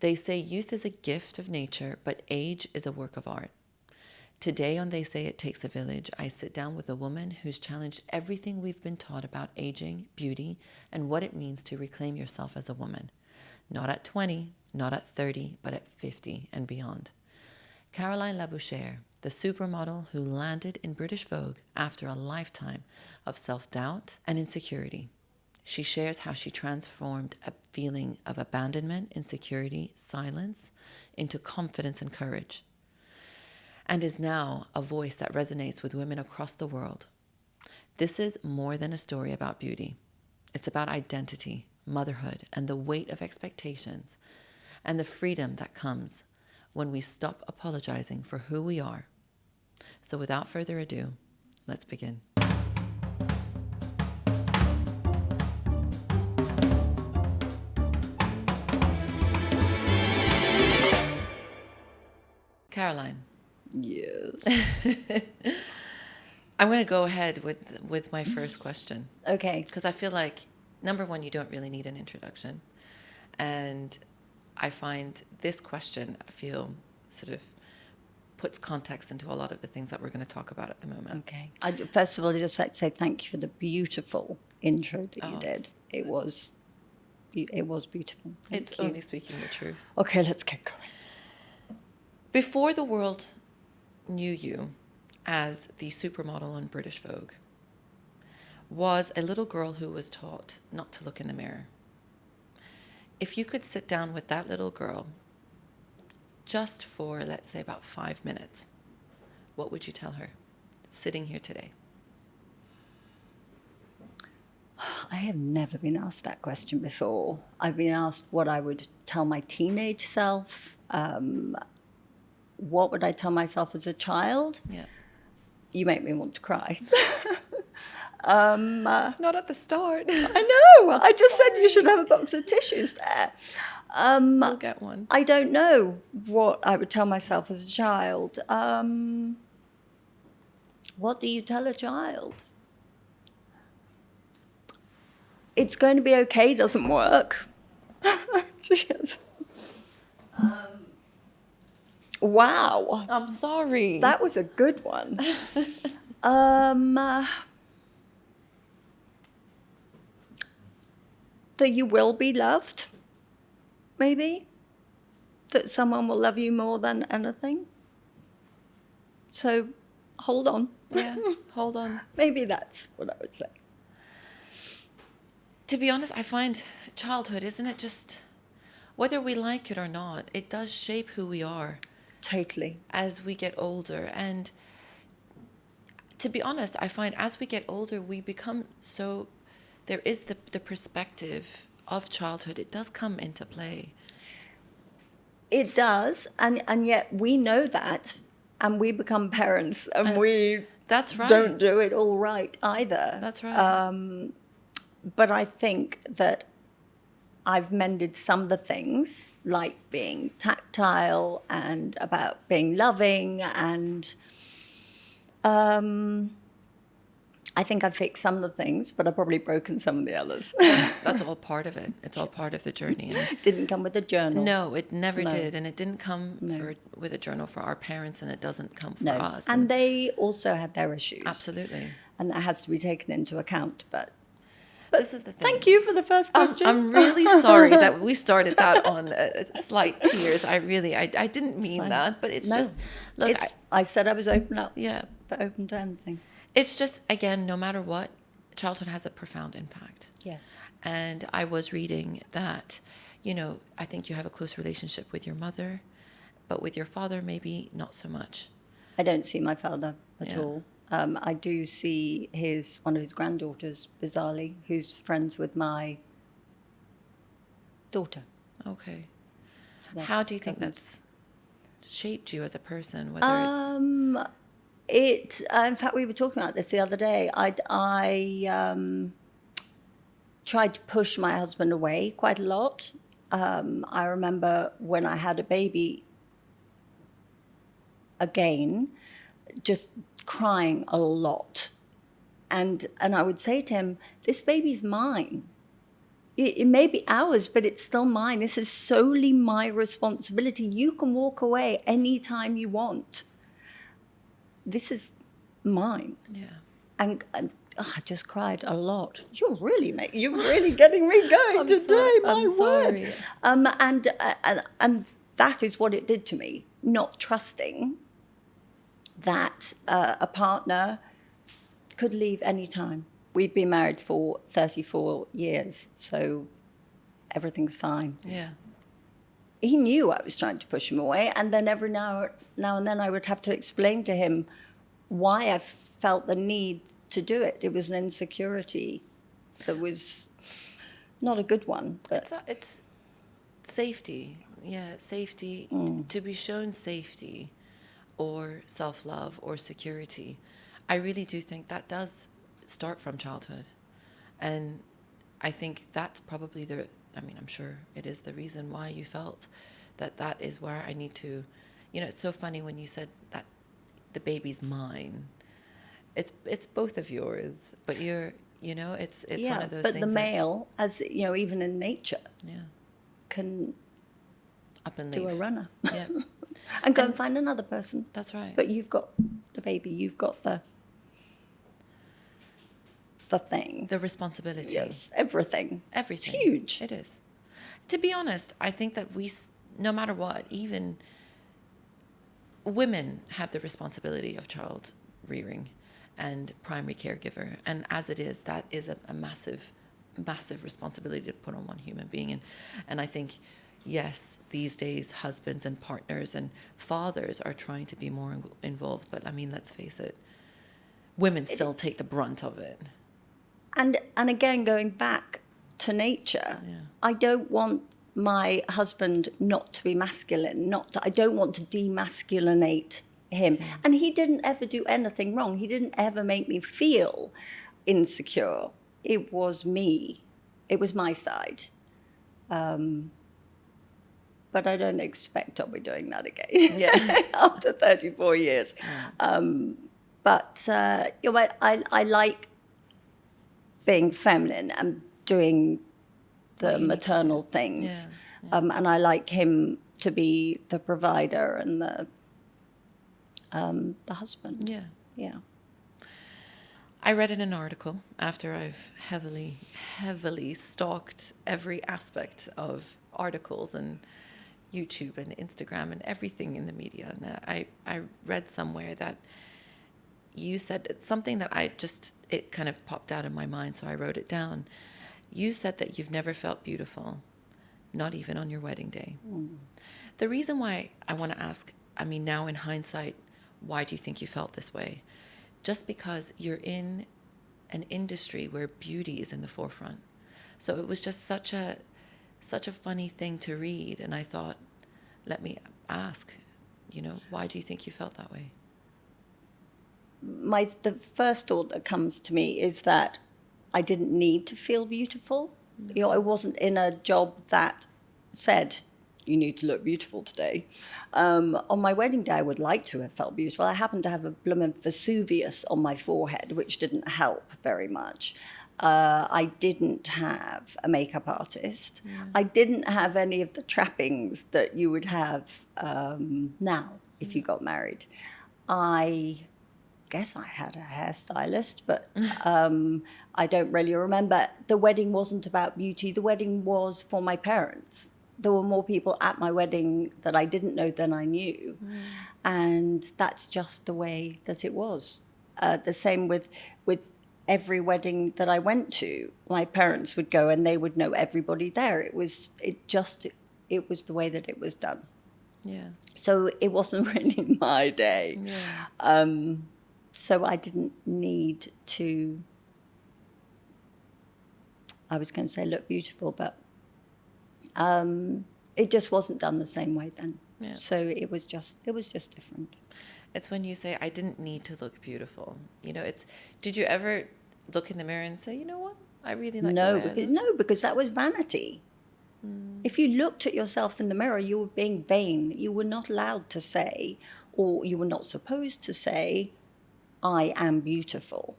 They say youth is a gift of nature, but age is a work of art. Today on They Say It Takes a Village, I sit down with a woman who's challenged everything we've been taught about aging, beauty, and what it means to reclaim yourself as a woman. Not at 20, not at 30, but at 50 and beyond. Caroline Labouchere, the supermodel who landed in British Vogue after a lifetime of self-doubt and insecurity. She shares how she transformed a feeling of abandonment, insecurity, silence into confidence and courage, and is now a voice that resonates with women across the world. This is more than a story about beauty. It's about identity, motherhood, and the weight of expectations, and the freedom that comes when we stop apologizing for who we are. So without further ado, let's begin. Caroline. Yes. I'm going to go ahead with my first question. Okay. Because I feel like, number one, you don't really need an introduction. And I find this question, I feel, sort of puts context into a lot of the things that we're going to talk about at the moment. Okay. First of all, I just like to say thank you for the beautiful intro that you did. It was beautiful. It's only speaking the truth. Okay, let's get going. Before the world knew you as the supermodel on British Vogue, was a little girl who was taught not to look in the mirror. If you could sit down with that little girl just for, let's say, about 5 minutes, what would you tell her sitting here today? I have never been asked that question before. I've been asked what I would tell my teenage self. What would I tell myself as a child? Yeah. You make me want to cry. Not at the start. I know. I just said you should have a box of tissues there. I'll get one. I don't know what I would tell myself as a child. What do you tell a child? It's going to be okay doesn't work. Wow. I'm sorry. That was a good one. That you will be loved, maybe. That someone will love you more than anything. So, hold on. Yeah, hold on. Maybe that's what I would say. To be honest, I find childhood, isn't it just, whether we like it or not, it does shape who we are. Totally. As we get older. And to be honest, I find as we get older, we become so, there is the perspective of childhood. It does come into play. It does. And yet we know that. And we become parents. And we that's right. don't do it all right either. That's right. But I think that I've mended some of the things, like being tactile and about being loving, and I think I've fixed some of the things, but I've probably broken some of the others. That's all part of it. It's all part of the journey. Didn't come with a journal. No, it never did. And it didn't come with a journal for our parents, and it doesn't come for us. And they also had their issues. Absolutely. And that has to be taken into account, But this is the thing. Thank you for the first question. I'm really sorry that we started that on slight tears. I didn't mean that, but it's just, look. I said I was open up. Yeah. But open to anything. It's just, again, no matter what, childhood has a profound impact. Yes. And I was reading that, I think you have a close relationship with your mother, but with your father, maybe not so much. I don't see my father at all. I do see one of his granddaughters, bizarrely, who's friends with my daughter. Okay. So how do you think that's shaped you as a person? Whether in fact, we were talking about this the other day. I tried to push my husband away quite a lot. I remember when I had a baby again, just crying a lot. And I would say to him, this baby's mine. it may be ours, but it's still mine. This is solely my responsibility. You can walk away anytime you want. This is mine. Yeah. And I just cried a lot. You're really getting me going today. My word. And that is what it did to me. Not trusting that a partner could leave any time. We've been married for 34 years, so everything's fine. Yeah. He knew I was trying to push him away, and then every now and then I would have to explain to him why I felt the need to do it. It was an insecurity that was not a good one. But It's safety. Yeah, safety. To be shown safety or self-love or security. I really do think that does start from childhood. And I think that's probably I'm sure it is the reason why you felt that is where I need to, it's so funny when you said that the baby's mine. It's both of yours, but it's one of those things. But the male, as even in nature, can up and do leave. a runner. Yeah. And go and find another person. That's right. But you've got the baby, you've got the thing. The responsibility. Yes, everything. Everything. It's huge. It is. To be honest, I think that no matter what, even women have the responsibility of child rearing and primary caregiver. And as it is, that is a massive, massive responsibility to put on one human being. And I think, yes, these days, husbands and partners and fathers are trying to be more involved. But let's face it, women still take the brunt of it. And again, going back to nature, I don't want my husband not to be masculine. I don't want to demasculinate him. And he didn't ever do anything wrong. He didn't ever make me feel insecure. It was me. It was my side. But I don't expect I'll be doing that again after 34 years. But I like being feminine and doing the maternal things. And I like him to be the provider and the husband. Yeah. I read in an article after I've heavily stalked every aspect of articles and YouTube and Instagram and everything in the media. And I read somewhere that you said something that it kind of popped out in my mind, so I wrote it down. You said that you've never felt beautiful, not even on your wedding day. The reason why I want to ask, now in hindsight, why do you think you felt this way? Just because you're in an industry where beauty is in the forefront. So it was just such a funny thing to read. And I thought, let me ask, why do you think you felt that way? The first thought that comes to me is that I didn't need to feel beautiful. I wasn't in a job that said, you need to look beautiful today. On my wedding day, I would like to have felt beautiful. I happened to have a blooming Vesuvius on my forehead, which didn't help very much. I didn't have a makeup artist. I didn't have any of the trappings that you would have now if you got married. I guess I had a hairstylist, but I don't really remember. The wedding wasn't about beauty. The wedding was for my parents. There were more people at my wedding that I didn't know than I knew. And that's just the way that it was. The same with every wedding that I went to. My parents would go and they would know everybody there. It was the way that it was done. Yeah. So it wasn't really my day. Yeah. So I didn't need to, I was going to say look beautiful, but it just wasn't done the same way then. Yeah. So it was just different. It's when you say, I didn't need to look beautiful. Did you ever look in the mirror and say, you know what? I really like the way I look? Because that was vanity. If you looked at yourself in the mirror, you were being vain. You were not allowed to say, or you were not supposed to say, I am beautiful.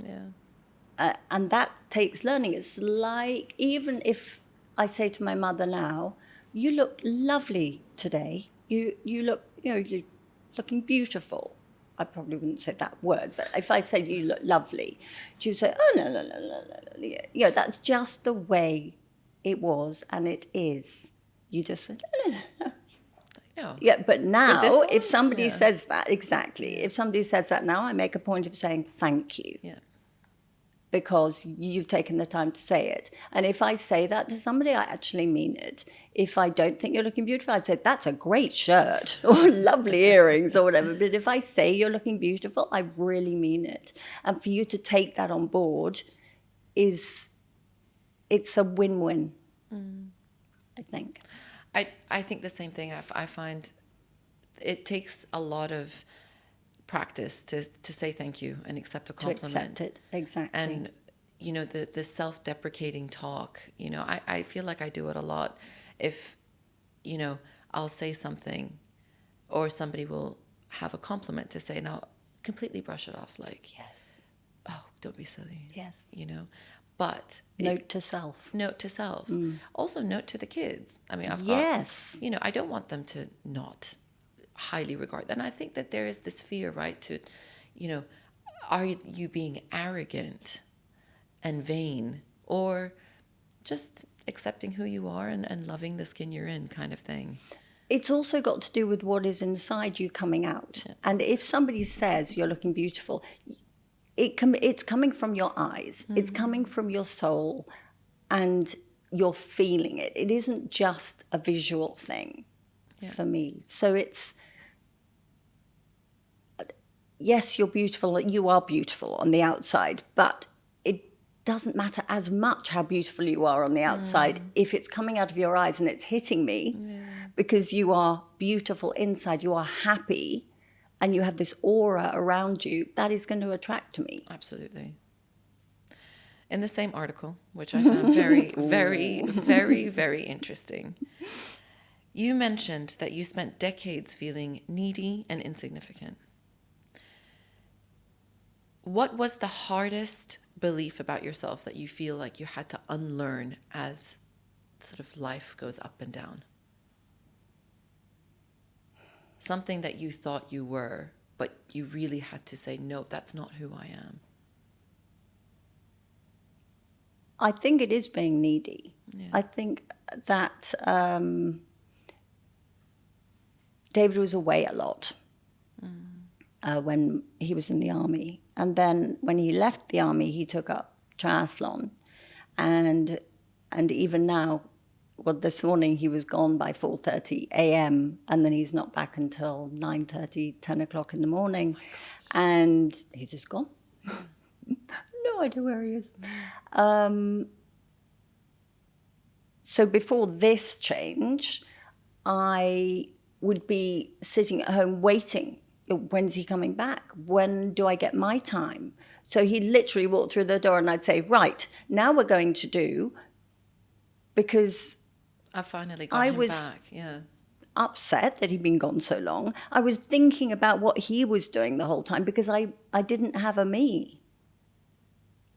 Yeah. And that takes learning. It's like, even if I say to my mother now, you look lovely today. You look, you're looking beautiful. I probably wouldn't say that word, but if I said you look lovely, she would say, oh, no, no, no, no, no. That's just the way it was, and it is. You just said, no, no, no. No. Yeah, but now, one, if somebody yeah. says that, exactly, if somebody says that now, I make a point of saying thank you. Yeah. Because you've taken the time to say it. And if I say that to somebody, I actually mean it. If I don't think you're looking beautiful, I'd say, that's a great shirt or lovely earrings or whatever. But if I say you're looking beautiful, I really mean it. And for you to take that on board it's a win-win, I think. I think the same thing. I find it takes a lot of practice to say thank you and accept a compliment. To accept it, exactly. And, the self-deprecating talk, I feel like I do it a lot. If, I'll say something or somebody will have a compliment to say, and I'll completely brush it off like, yes, oh, don't be silly. Yes. But note to self. Also note to the kids. I mean, I've yes. got, I don't want them to not highly regard. And I think that there is this fear, right, to, are you being arrogant and vain, or just accepting who you are and loving the skin you're in, kind of thing? It's also got to do with what is inside you coming out. Yeah. And if somebody says you're looking beautiful, it's coming from your eyes. Mm-hmm. It's coming from your soul, and you're feeling it. It isn't just a visual thing for me. So it's, yes, you're beautiful. You are beautiful on the outside, but it doesn't matter as much how beautiful you are on the outside if it's coming out of your eyes and it's hitting me because you are beautiful inside, you are happy, and you have this aura around you. That is going to attract me. Absolutely. In the same article, which I found very, very, very, very interesting, you mentioned that you spent decades feeling needy and insignificant. What was the hardest belief about yourself that you feel like you had to unlearn as sort of life goes up and down? Something that you thought you were, but you really had to say, no, that's not who I am. I think it is being needy. Yeah. I think that David was away a lot when he was in the army. And then when he left the army, he took up triathlon. And even now, well, this morning he was gone by 4:30 a.m. and then he's not back until 9:30, 10 o'clock in the morning. And he's just gone. No idea where he is. So before this change, I would be sitting at home waiting. When's he coming back? When do I get my time? So he'd literally walk through the door and I'd say, right, now we're going to do, because I finally got him back. Yeah. Upset that he'd been gone so long. I was thinking about what he was doing the whole time because I didn't have a me.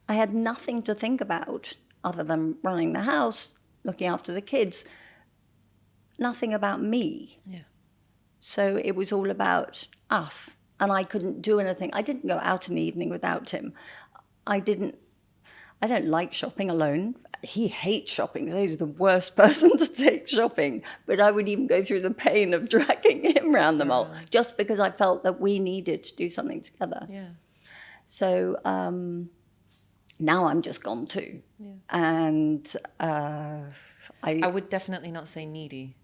I had nothing to think about other than running the house, looking after the kids. Nothing about me. Yeah. So it was all about us, and I couldn't do anything. I didn't go out in the evening without him. I don't like shopping alone. He hates shopping, so he's the worst person to take shopping. But I would even go through the pain of dragging him around the mall just because I felt that we needed to do something together. Yeah. So now I'm just gone too. Yeah. And I would definitely not say needy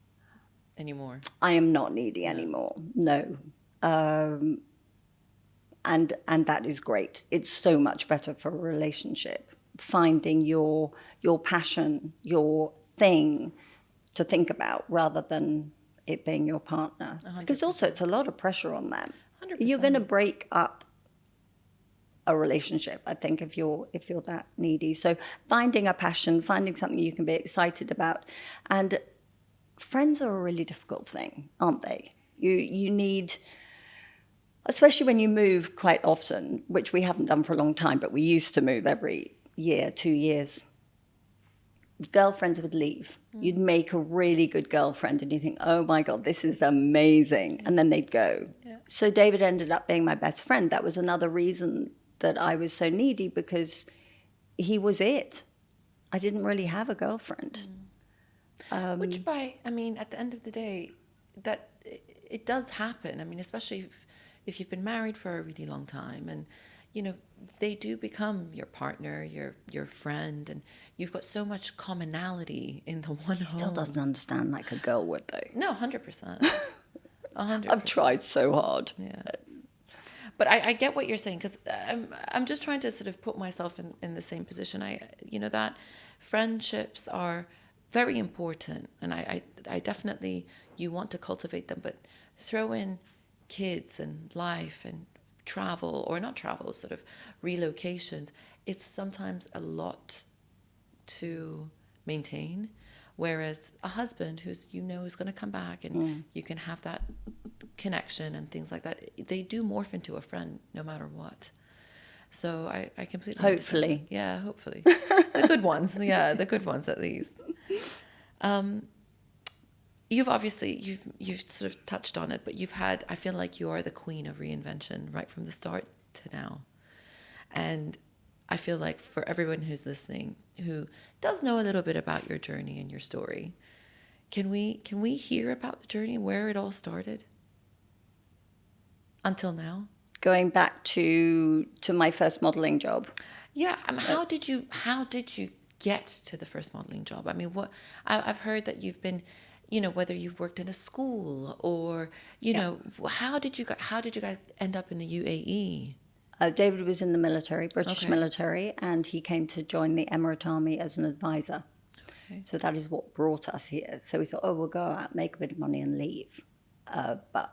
anymore. I am not needy anymore, no. And that is great. It's so much better for a relationship. Finding your passion, your thing to think about rather than it being your partner. 100%. Because also it's a lot of pressure on them. 100%. You're going to break up a relationship, I think, if you're that needy. So finding a passion, finding something you can be excited about. And friends are a really difficult thing, aren't they? You need... especially when you move quite often, which we haven't done for a long time, but we used to move every year, 2 years. Girlfriends would leave. You'd make a really good girlfriend and you think, oh my God, this is amazing. And then they'd go. Yeah. So David ended up being my best friend. That was another reason that I was so needy, because he was it. I didn't really have a girlfriend. Which at the end of the day, that it does happen. I mean, especially if you've been married for a really long time, and they do become your partner, your friend, and you've got so much commonality in the one home. He still doesn't understand like a girl would, though. No, 100%. 100%. I've tried so hard. Yeah. But I get what you're saying, because I'm just trying to sort of put myself in the same position. That friendships are very important, and I definitely, you want to cultivate them, but throw in kids and life and travel, or not travel, sort of relocations. It's sometimes a lot to maintain, whereas a husband who's is going to come back, and you can have that connection and things like that, they do morph into a friend no matter what. So I completely hopefully understand. Yeah, hopefully the good ones. Yeah, the good ones at least. You've sort of touched on it, but I feel like you are the queen of reinvention right from the start to now. And I feel like for everyone who's listening, who does know a little bit about your journey and your story, can we hear about the journey, where it all started until now? Going back to my first modeling job. Yeah, how did you get to the first modeling job? I mean, I've heard that you've been, whether you've worked in a school or, how did you guys end up in the UAE? David was in the military, British military, and he came to join the Emirate Army as an advisor. Okay. So that is what brought us here. So we thought, we'll go out, make a bit of money and leave. But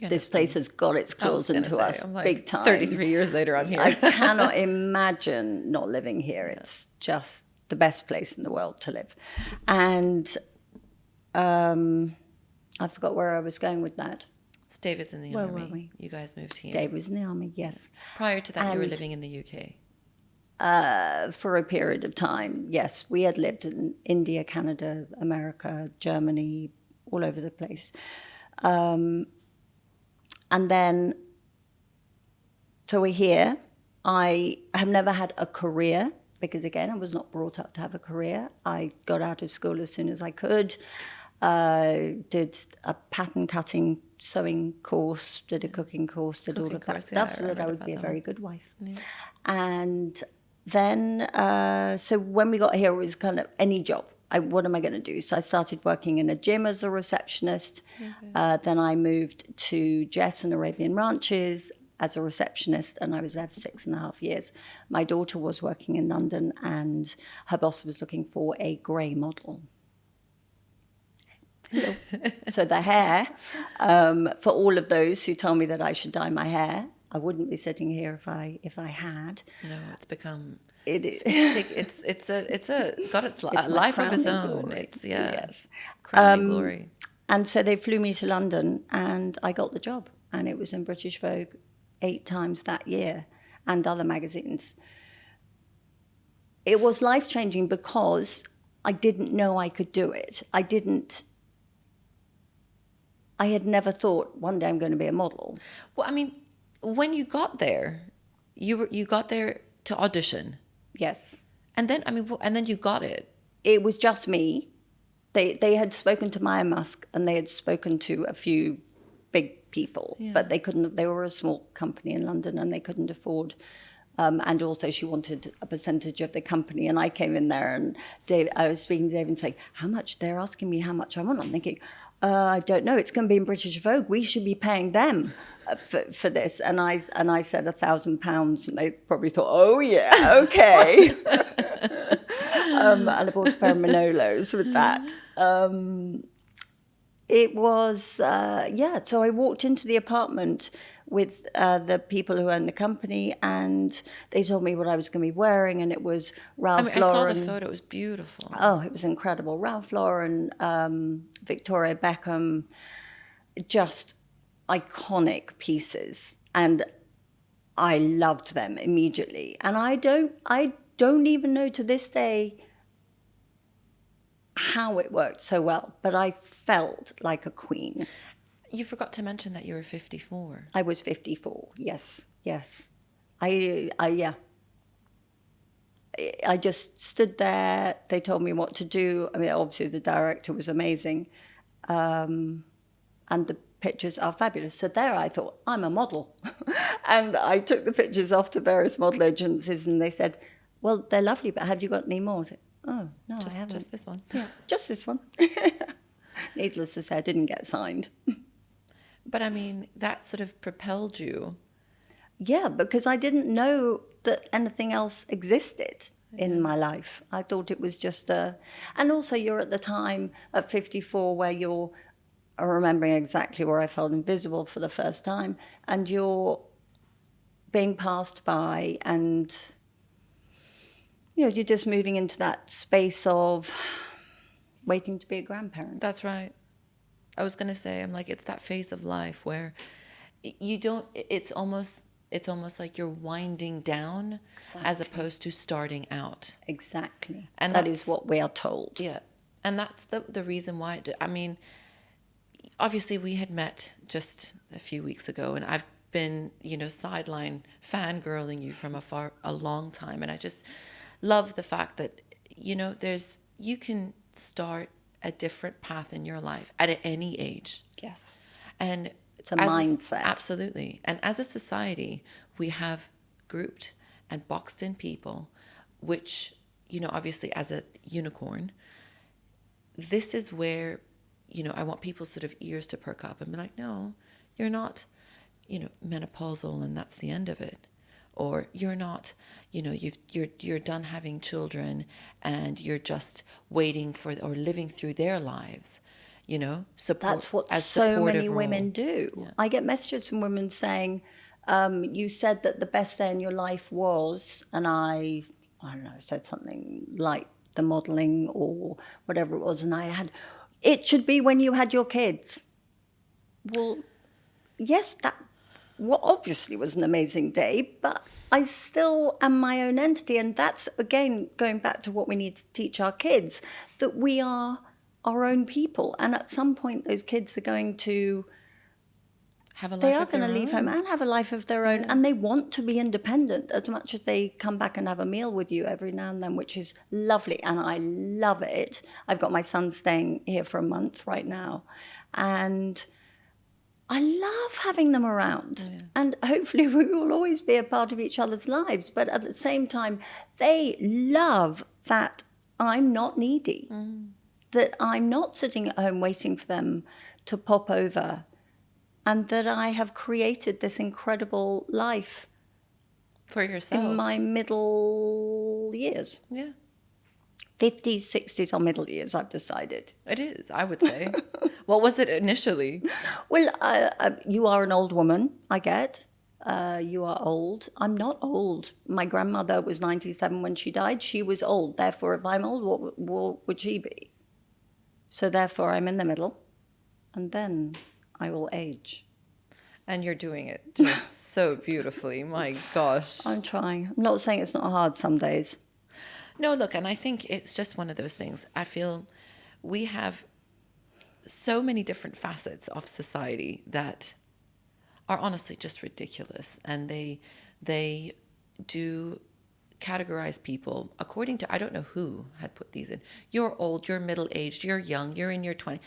this place has got its claws into us big time. 33 years later, I'm here. I cannot imagine not living here. It's just the best place in the world to live. And I forgot where I was going with that. So David's in the army. Where were we? You guys moved here. David was in the army, yes. Prior to that, you were living in the UK? For a period of time, yes. We had lived in India, Canada, America, Germany, all over the place. And then, so we're here. I have never had a career because, again, I was not brought up to have a career. I got out of school as soon as I could, did a pattern cutting, sewing course, did a cooking course, did all of that stuff so that I would be a very good wife. Yeah. And then, so when we got here, it was kind of any job. What am I going to do? So I started working in a gym as a receptionist. Okay. Then I moved to Jess and Arabian Ranches as a receptionist, and I was there for 6.5 years. My daughter was working in London, and her boss was looking for a grey model. Hello. So the hair, for all of those who told me that I should dye my hair, I wouldn't be sitting here if I had. No, it's become... It's got its life of its own. Glory. It's crowning glory. And so they flew me to London, and I got the job, and it was in British Vogue 8 times that year, and other magazines. It was life-changing because I didn't know I could do it. I had never thought one day I'm going to be a model. Well, I mean, when you got there, you got there to audition. Yes. And then, and then you got it. It was just me. They had spoken to Maya Musk, and they had spoken to a few big people, but they were a small company in London, and they couldn't afford, and also she wanted a percentage of the company. And I came in there, and I was speaking to David and saying, how much? They're asking me how much I want. I'm thinking, I don't know. It's going to be in British Vogue. We should be paying them for this. And I said £1,000, and they probably thought, oh yeah, okay. And I bought a pair of Manolos with that. It was So I walked into the apartment with the people who own the company, and they told me what I was going to be wearing, and it was Ralph Lauren. I saw the photo; it was beautiful. Oh, it was incredible. Ralph Lauren, Victoria Beckham, just iconic pieces. And I loved them immediately. And I don't even know to this day how it worked so well, but I felt like a queen. You forgot to mention that you were 54. I was 54. Yes. Yeah. I just stood there. They told me what to do. I mean, obviously the director was amazing. And the pictures are fabulous. So there I thought, I'm a model. And I took the pictures off to various model agencies and they said, well, they're lovely, but have you got any more? I said, oh, no, I haven't. Just this one. Yeah, just this one. Needless to say, I didn't get signed. But I mean, that sort of propelled you. Yeah, because I didn't know that anything else existed in my life. I thought it was just and also you're at the time at 54 where you're remembering exactly where I felt invisible for the first time, and you're being passed by, and you're just moving into that space of waiting to be a grandparent. That's right. I was going to say, I'm like, it's that phase of life where you don't, it's almost like you're winding down as opposed to starting out. Exactly. And that is what we are told. Yeah. And that's the reason why, I mean, obviously we had met just a few weeks ago and I've been, sideline fangirling you from afar a long time. And I just love the fact that, you can start a different path in your life at any age. Yes. And it's a mindset. Absolutely. And as a society, we have grouped and boxed in people, which, obviously as a unicorn, this is where, I want people's sort of ears to perk up and be like, no, you're not, menopausal and that's the end of it. Or you're not, you're done having children and you're just waiting for or living through their lives, support. That's what so many women do. Yeah. I get messages from women saying, you said that the best day in your life was, and I don't know, said something like the modeling or whatever it was, and it should be when you had your kids. Well, yes, that obviously was an amazing day, but I still am my own entity. And that's, again, going back to what we need to teach our kids, that we are our own people. And at some point, those kids are going to have a life they are going to leave home and have a life of their own. Yeah. And they want to be independent as much as they come back and have a meal with you every now and then, which is lovely. And I love it. I've got my son staying here for a month right now. And I love having them around. Yeah. And hopefully we will always be a part of each other's lives. But at the same time, they love that I'm not needy, that I'm not sitting at home waiting for them to pop over, and that I have created this incredible life for yourself in my middle years. Yeah. 50s, 60s are middle years, I've decided. It is, I would say. What was it initially? Well, you are an old woman, I get. You are old. I'm not old. My grandmother was 97 when she died. She was old. Therefore, if I'm old, what would she be? So therefore, I'm in the middle. And then I will age. And you're doing it just so beautifully. My gosh. I'm trying. I'm not saying it's not hard some days. No, look, and I think it's just one of those things. I feel we have so many different facets of society that are honestly just ridiculous. And they do categorize people according to, I don't know who had put these in. You're old, you're middle-aged, you're young, you're in your 20s.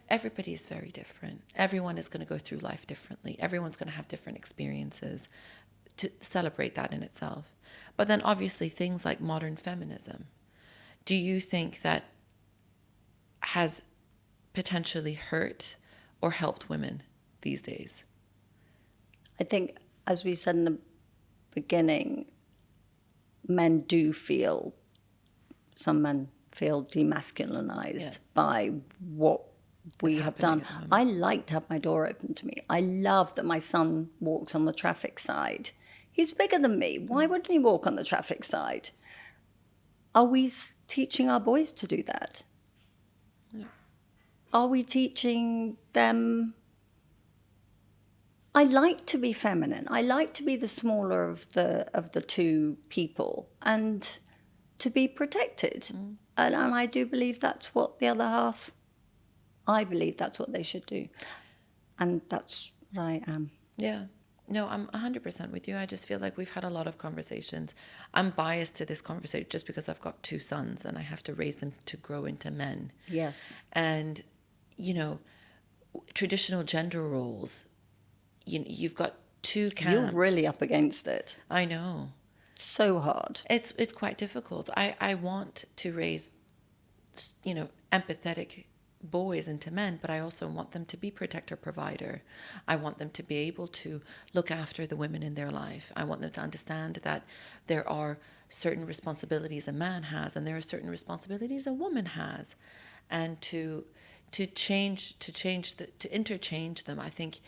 Everybody is very different. Everyone is going to go through life differently. Everyone's going to have different experiences, to celebrate that in itself. But then obviously things like modern feminism, do you think that has potentially hurt or helped women these days? I think, as we said in the beginning, some men feel demasculinized by what we have done. I like to have my door open to me. I love that my son walks on the traffic side. He's bigger than me. Why wouldn't he walk on the traffic side? Are we teaching our boys to do that? Yeah. Are we teaching them? I like to be feminine. I like to be the smaller of the two people and to be protected. And I do believe that's what the other half, I believe that's what they should do. And that's what I am. Yeah. No, I'm 100% with you. I just feel like we've had a lot of conversations. I'm biased to this conversation just because I've got 2 sons and I have to raise them to grow into men. Yes. And, you know, traditional gender roles, you've got 2 camps. You're really up against it. I know. So hard. It's quite difficult. I want to raise, empathetic boys into men, but I also want them to be protector, provider. I want them to be able to look after the women in their life. I want them to understand that there are certain responsibilities a man has and there are certain responsibilities a woman has, and to interchange them. I think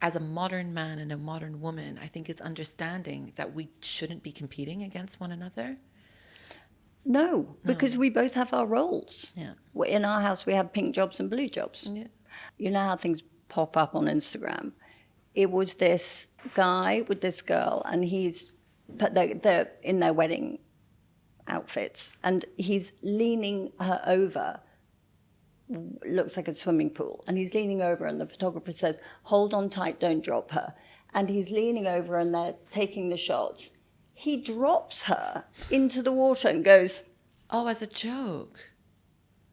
as a modern man and a modern woman, I think it's understanding that we shouldn't be competing against one another. No, because we both have our roles. Yeah. In our house, we have pink jobs and blue jobs. Yeah. You know how things pop up on Instagram? It was this guy with this girl, and they're in their wedding outfits, and he's leaning her over, looks like a swimming pool, and he's leaning over, and the photographer says, "Hold on tight, don't drop her." And he's leaning over, and they're taking the shots. He drops her into the water and goes... Oh, as a joke.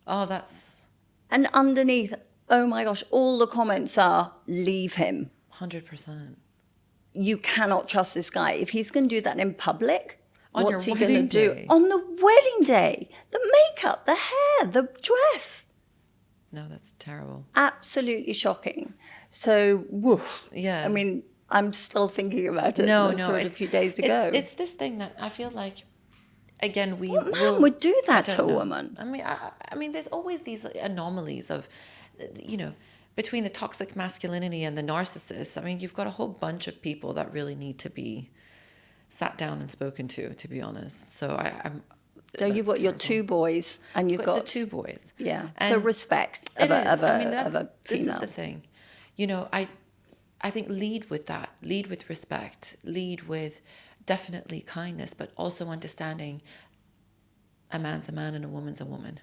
Oh, that's... And underneath, oh my gosh, all the comments are, leave him. 100%. You cannot trust this guy. If he's going to do that in public, what's he going to do? On the wedding day. The makeup, the hair, the dress. No, that's terrible. Absolutely shocking. So, woof. Yeah. I mean... I'm still thinking about it. No, a few days ago. It's this thing that I feel like, again, what man would do that to a woman? I mean, there's always these anomalies of, between the toxic masculinity and the narcissist. I mean, you've got a whole bunch of people that really need to be sat down and spoken to be honest. So So you've got your 2 boys, and you've got the 2 boys. Yeah. And so respect of a female. This is the thing. I think lead with that, lead with respect, lead with definitely kindness, but also understanding a man's a man and a woman's a woman.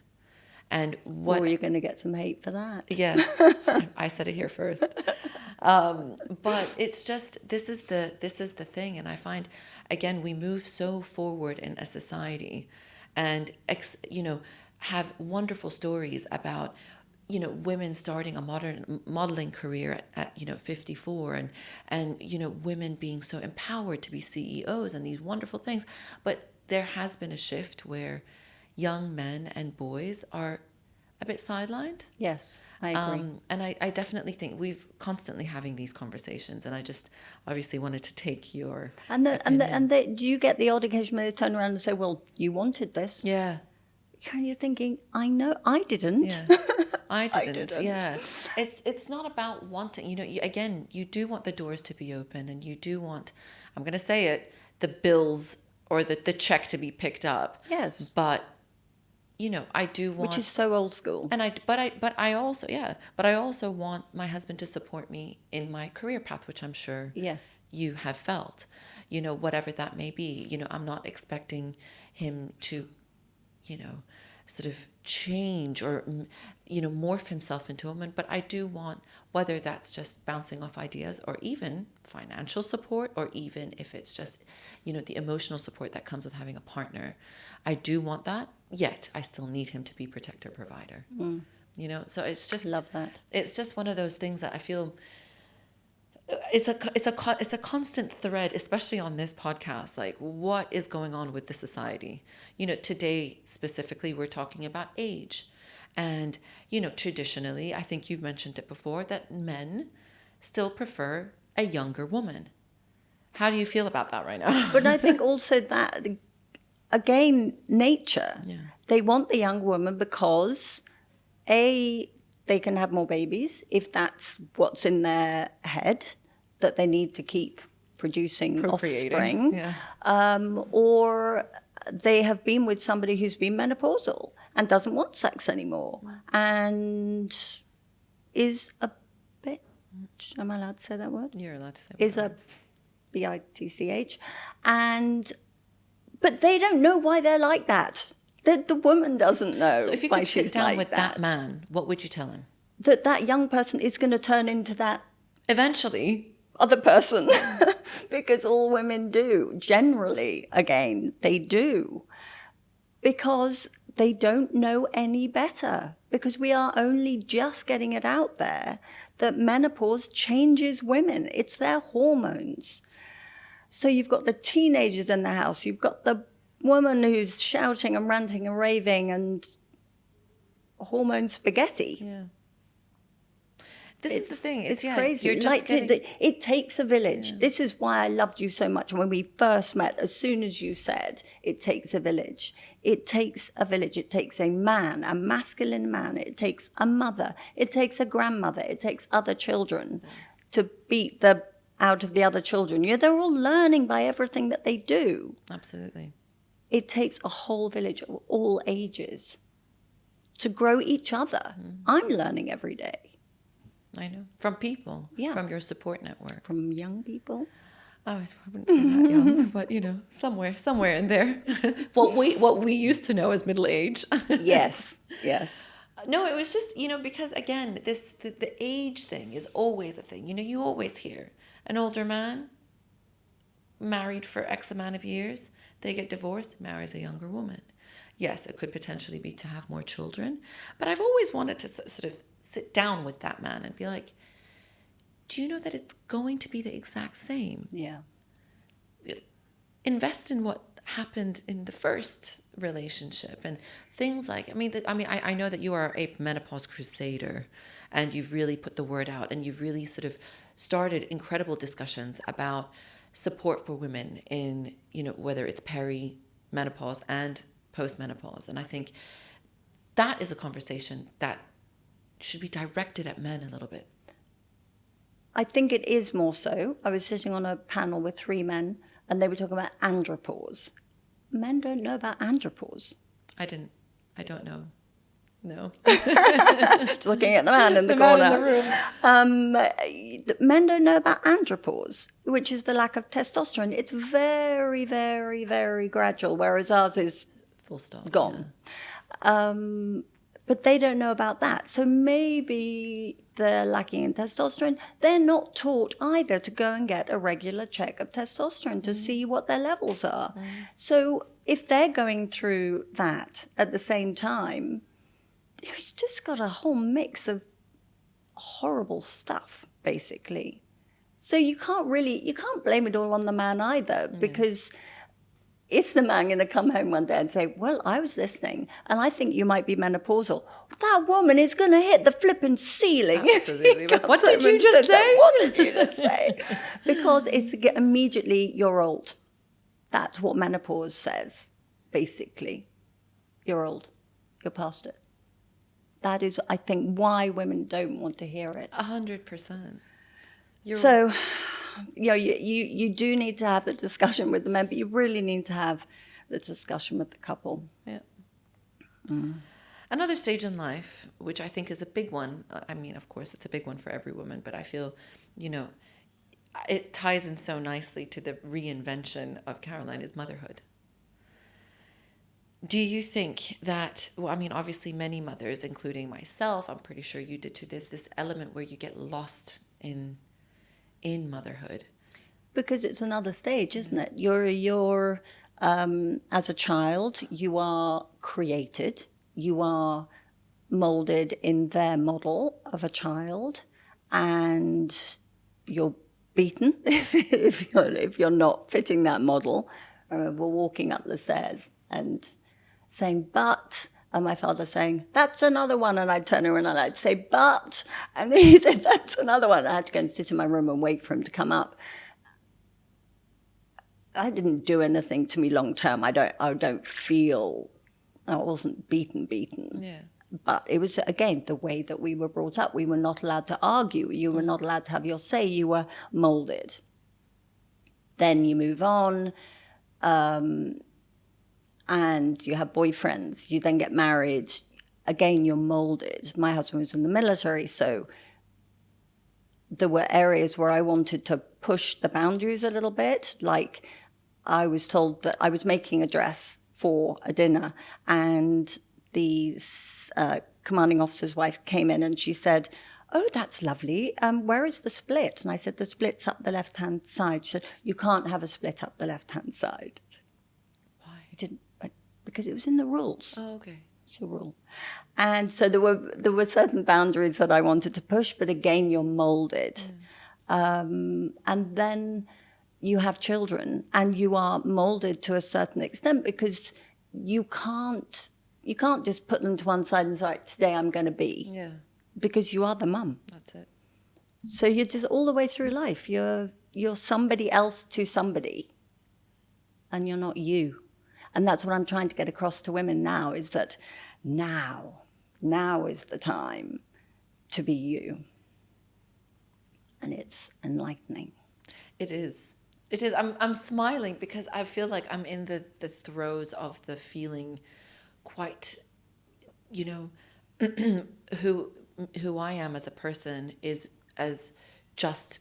And what... Or you're going to get some hate for that. Yeah, I said it here first. But it's just, this is the thing. And I find, again, we move so forward in a society and, have wonderful stories about, women starting a modern modeling career at 54 and women being so empowered to be CEOs and these wonderful things. But there has been a shift where young men and boys are a bit sidelined. Yes, I agree. And I definitely think we've constantly having these conversations, and I just obviously wanted to take your do you get the odd occasion where they turn around and say, "Well, you wanted this." Yeah. You're thinking, I know, I didn't. Yeah. I didn't. Yeah. It's not about wanting, you do want the doors to be open, and you do want, I'm going to say it, the bills or the check to be picked up. Yes. But, I do want, which is so old school. And I also want my husband to support me in my career path, which I'm sure yes, you have felt, whatever that may be. I'm not expecting him to, sort of change or, morph himself into a woman. But I do want, whether that's just bouncing off ideas or even financial support, or even if it's just, the emotional support that comes with having a partner, I do want that. Yet I still need him to be protector, provider. So it's just, love that. It's just one of those things that I feel it's a constant thread, especially on this podcast. Like, what is going on with the society? Today specifically, we're talking about age. And, traditionally, I think you've mentioned it before, that men still prefer a younger woman. How do you feel about that right now? But I think also that, again, nature. Yeah. They want the young woman because, they can have more babies if that's what's in their head, that they need to keep producing offspring. Yeah. Or they have been with somebody who's been menopausal and doesn't want sex anymore and is a bit Am I allowed to say that word? You're allowed to say Is whatever. a bitch, but they don't know why they're like that. The woman doesn't know. So if you why could sit she's down like with that man, what would you tell him? That young person is going to turn into that Eventually. other person, because all women do. Generally, again, they do, because they don't know any better. Because we are only just getting it out there that menopause changes women. It's their hormones. So you've got the teenagers in the house. You've got the woman who's shouting and ranting and raving and hormone spaghetti. Yeah. This is the thing. It's crazy. You're just it takes a village. Yeah. This is why I loved you so much. When we first met, as soon as you said, it takes a village. It takes a village. It takes a man, a masculine man. It takes a mother. It takes a grandmother. It takes other children to beat the out of the other children. They're all learning by everything that they do. Absolutely. It takes a whole village of all ages to grow each other. I'm learning every day. I know. From people. Yeah. From your support network. From young people. Oh, I wouldn't say that young, but somewhere in there. what we used to know as middle age. Yes. No, it was just, because again, the age thing is always a thing. You always hear an older man married for X amount of years, they get divorced, marries a younger woman. Yes, it could potentially be to have more children, but I've always wanted to sort of sit down with that man and be like, do you know that it's going to be the exact same? Yeah. Invest in what happened in the first relationship and things like, I know that you are a menopause crusader and you've really put the word out and you've really sort of started incredible discussions about support for women in, whether it's peri-menopause and post-menopause. And I think that is a conversation that should be directed at men a little bit. I think it is more so. I was sitting on a panel with 3 men and they were talking about andropause. Men don't know about andropause. I don't know. No. Just looking at the man in the corner. Man in the room. Men don't know about andropause, which is the lack of testosterone. It's very, very, very gradual, whereas ours is Full stop. gone. Yeah. But they don't know about that. So maybe they're lacking in testosterone. They're not taught either to go and get a regular check of testosterone to see what their levels are. So if they're going through that at the same time, you've just got a whole mix of horrible stuff, basically. So you can't blame it all on the man either, because it's the man going to come home one day and say, well, I was listening and I think you might be menopausal. That woman is going to hit the flipping ceiling. Absolutely. What did you just say? What did you just say? Because it's immediately, you're old. That's what menopause says, basically. You're old. You're past it. That is, I think, why women don't want to hear it. 100%. So, you do need to have the discussion with the men, but you really need to have the discussion with the couple. Yeah. Another stage in life, which I think is a big one. I mean, of course, it's a big one for every woman, but I feel, it ties in so nicely to the reinvention of Caroline, is motherhood. Do you think that, obviously many mothers, including myself, I'm pretty sure you did too, there's this element where you get lost in motherhood. Because it's another stage, isn't it? You're as a child, you are created, you are molded in their model of a child, and you're beaten if you're not fitting that model. I remember walking up the stairs and saying, but, and my father saying, that's another one, and I'd turn around and I'd say, but, and he said, that's another one. I had to go and sit in my room and wait for him to come up. I didn't do anything to me long term. I don't feel, I wasn't beaten. Yeah. But it was, again, the way that we were brought up. We were not allowed to argue. You were not allowed to have your say. You were molded. Then you move on, and you have boyfriends. You then get married. Again, you're molded. My husband was in the military, so there were areas where I wanted to push the boundaries a little bit. Like I was told that I was making a dress for a dinner, and the commanding officer's wife came in and she said, "Oh, that's lovely. Where is the split?" And I said, "The split's up the left-hand side." She said, "You can't have a split up the left-hand side." Why? I didn't, because it was in the rules. Oh, okay. It's a rule. And so there were certain boundaries that I wanted to push, but again, you're molded. And then you have children, and you are molded to a certain extent, because you can't just put them to one side and say, "Right, today I'm going to be," because you are the mum. That's it. So you're just all the way through life. You're somebody else to somebody, and you're not you. And that's what I'm trying to get across to women now, is that now is the time to be you. And it's enlightening. It is. It is. I'm smiling because I feel like I'm in the throes of the feeling quite, who I am as a person is as just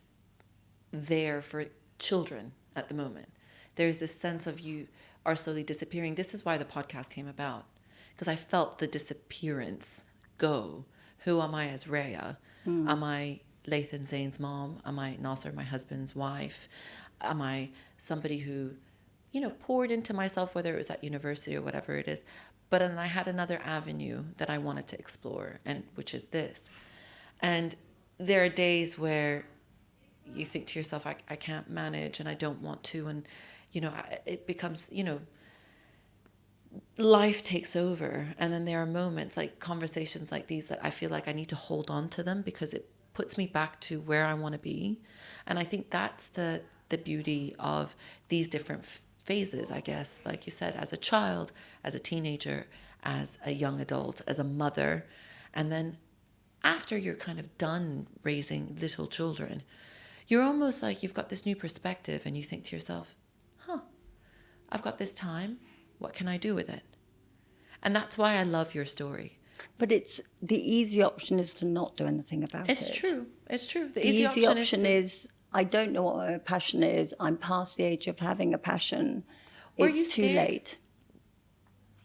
there for children at the moment. There's this sense of you are slowly disappearing. This is why the podcast came about, because I felt the disappearance go. Who am I as Rhea? Am I Lathan Zane's mom? Am I Nasser, my husband's wife? Am I somebody who, poured into myself, whether it was at university or whatever it is? But then I had another avenue that I wanted to explore, and which is this. And there are days where you think to yourself, I can't manage and I don't want to. And, it becomes, life takes over. And then there are moments like conversations like these that I feel like I need to hold on to them, because it puts me back to where I want to be. And I think that's the beauty of these different phases, I guess, like you said, as a child, as a teenager, as a young adult, as a mother. And then after you're kind of done raising little children, you're almost like you've got this new perspective, and you think to yourself, I've got this time. What can I do with it? And that's why I love your story. But it's the easy option is to not do anything about it. It's true. It's true. The easy option is I don't know what my passion is. I'm past the age of having a passion. Were it's you too scared? late.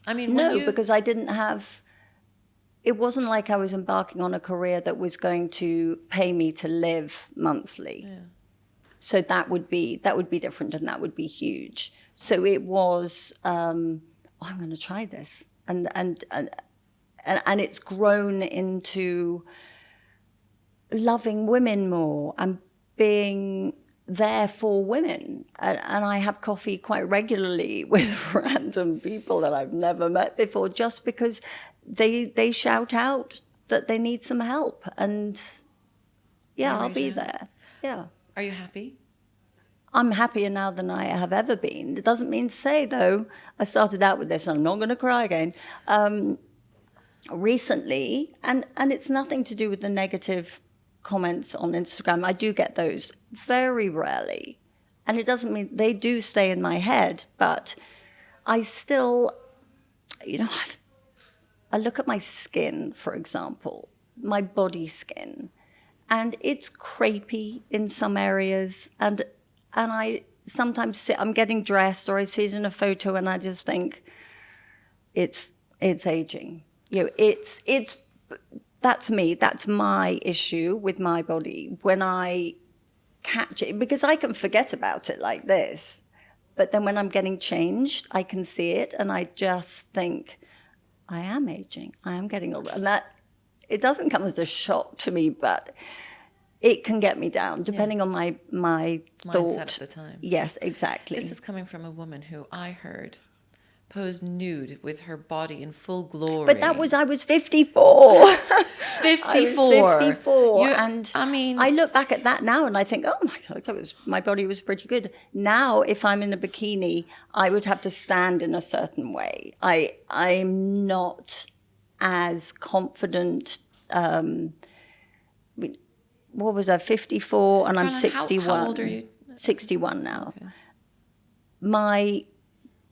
I mean, because I didn't have. It wasn't like I was embarking on a career that was going to pay me to live monthly. Yeah. So that would be different, and that would be huge. So it was, I'm going to try this, and it's grown into loving women more and being there for women. And I have coffee quite regularly with random people that I've never met before, just because they shout out that they need some help, and I'll be there. Yeah. Are you happy? I'm happier now than I have ever been. It doesn't mean to say, though, I started out with this, and I'm not going to cry again, recently, and it's nothing to do with the negative comments on Instagram. I do get those very rarely, and it doesn't mean they do stay in my head, but I still, I look at my skin, for example, my body skin, and it's crepey in some areas, and I sometimes I'm getting dressed, or I see it in a photo, and I just think it's aging. It's that's me. That's my issue with my body. When I catch it, because I can forget about it like this, but then when I'm getting changed, I can see it, and I just think I am aging. I am getting older, and that it doesn't come as a shock to me, but it can get me down, depending on my thought. Mindset at the time. Yes, exactly. This is coming from a woman who I heard posed nude with her body in full glory. But I was 54. 54. I was 54. And I mean, I look back at that now and I think, oh my God, my body was pretty good. Now, if I'm in a bikini, I would have to stand in a certain way. I'm not as confident. What was I, 54, and Caroline, I'm 61. How old are you? 61 now. Okay.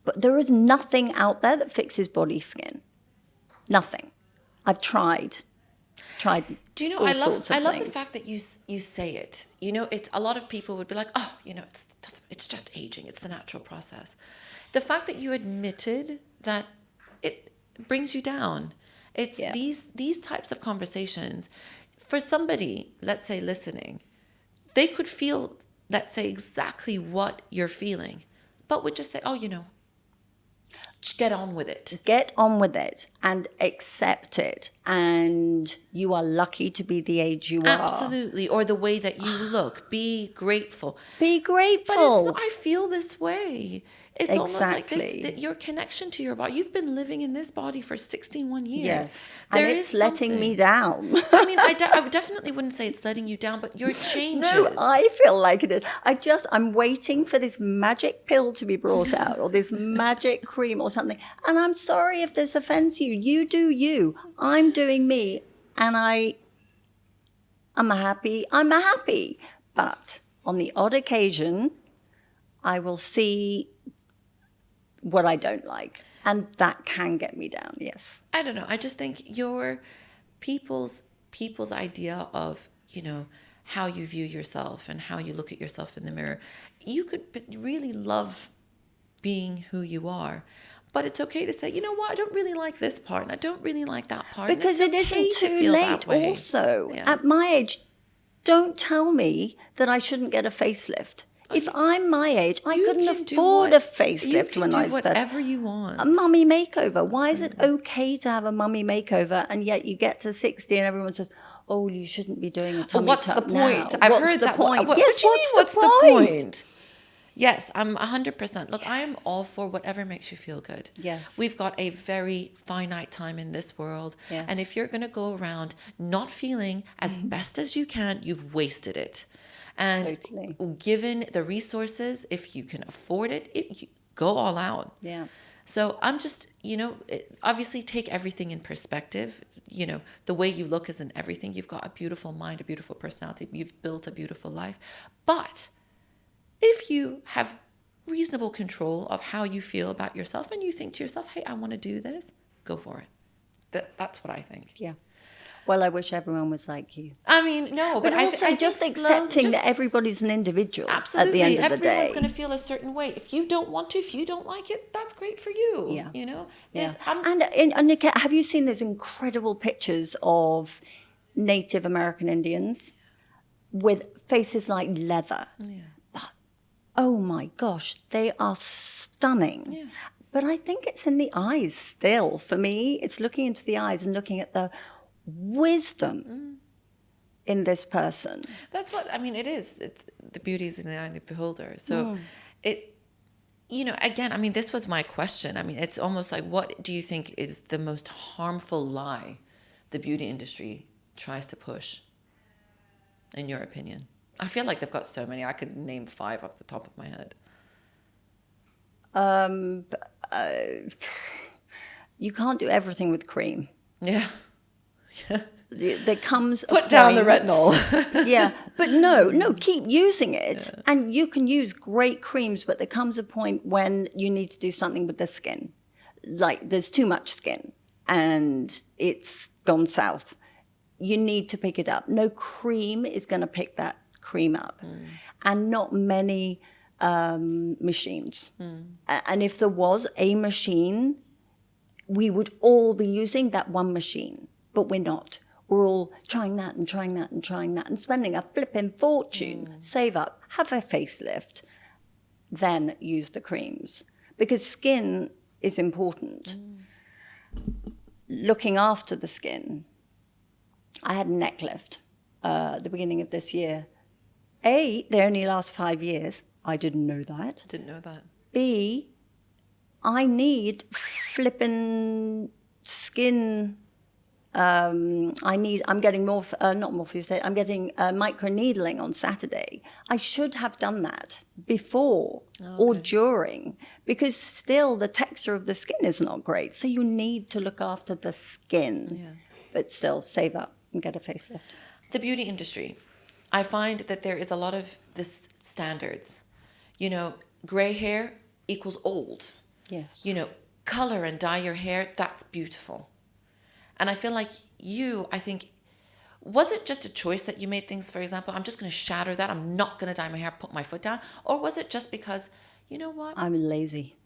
But there is nothing out there that fixes body skin. Nothing. I've tried. tried Do you know, all I sorts of love the things. fact that you say it. You know, it's a lot of people would be like, oh, you know, it's just aging. It's the natural process. The fact that you admitted that it brings you down. It's Yeah. these types of conversations. For somebody, let's say, listening, they could feel, let's say, exactly what you're feeling, but would just say, oh, you know, just get on with it. Get on with it and accept it. And you are lucky to be the age you are. Absolutely. Or the way that you look. Be grateful. Be But grateful. I feel this way. It's almost like this, Exactly. that your connection to your body. You've been living in this body for 61 years. Yes. There And is it's letting me something. down. I mean, I definitely wouldn't say it's letting you down, but your changes. No, I feel like it is. I'm waiting for this magic pill to be brought out or this magic cream or something. And I'm sorry if this offends you. You do you. I'm doing me. And I'm happy. But on the odd occasion, I will see what I don't like. And that can get me down, yes. I don't know. I just think your people's idea of, you know, how you view yourself and how you look at yourself in the mirror, you could really love being who you are. But it's okay to say, you know what, I don't really like this part and I don't really like that part. Because it isn't too late also. Yeah. At my age, don't tell me that I shouldn't get a facelift. If I'm my age, I couldn't afford a facelift when I started. You can do started. whatever you want. A mummy makeover. Why is it okay to have a mummy makeover and yet you get to 60 and everyone says, oh, you shouldn't be doing a tummy What's the tuck point? now. I've What's heard the that. point? What Yes, do you mean, what's the point? Yes, I'm 100%. Look, I am all for whatever makes you feel good. Yes. We've got a very finite time in this world. Yes. And if you're going to go around not feeling as best as you can, you've wasted it. And Totally. given the resources, if you can afford it, you go all out. Yeah. So I'm just, you know, obviously take everything in perspective. You know, the way you look isn't everything. You've got a beautiful mind, a beautiful personality. You've built a beautiful life. But if you have reasonable control of how you feel about yourself and you think to yourself, hey, I want to do this, go for it. That's what I think. Yeah. Well, I wish everyone was like you. I mean, no, But also I just think accepting that everybody's an individual absolutely, at the end of the day. everyone's going to feel a certain way. If you don't want to, if you don't like it, that's great for you. Yeah. You know? Yeah. There's- And Nick, have you seen those incredible pictures of Native American Indians with faces like leather? Yeah. But, oh my gosh, they are stunning. Yeah. But I think it's in the eyes still. For me, it's looking into the eyes and looking at the wisdom in this person. That's what, I mean, it is. It's the beauty is in the eye of the beholder. So it, you know, again, I mean, this was my question. I mean, it's almost like, what do you think is the most harmful lie the beauty industry tries to push, in your opinion? I feel like they've got so many. I could name 5 off the top of my head. You can't do everything with cream. Yeah. There comes Put down the retinol. Yeah, but no, keep using it. Yeah. And you can use great creams, but there comes a point when you need to do something with the skin. Like there's too much skin and it's gone south. You need to pick it up. No cream is going to pick that cream up. And not many machines. And if there was a machine, we would all be using that one machine, but we're not. We're all trying that and trying that and trying that and spending a flipping fortune. Save up, have a facelift, then use the creams. Because skin is important. Looking after the skin. I had a neck lift at the beginning of this year. A, they only last 5 years. I didn't know that. Didn't know that. B, I need flipping skin. I'm getting I'm getting microneedling on Saturday. I should have done that before or during, because still the texture of the skin is not great. So you need to look after the skin, but still save up and get a facelift. The beauty industry, I find that there is a lot of this standards. You know, gray hair equals old. Yes. You know, color and dye your hair, that's beautiful. And I feel like I think Was it just a choice that you made things, for example, I'm just going to shatter that, I'm not going to dye my hair, put my foot down? Or was it just because, you know what? I'm lazy.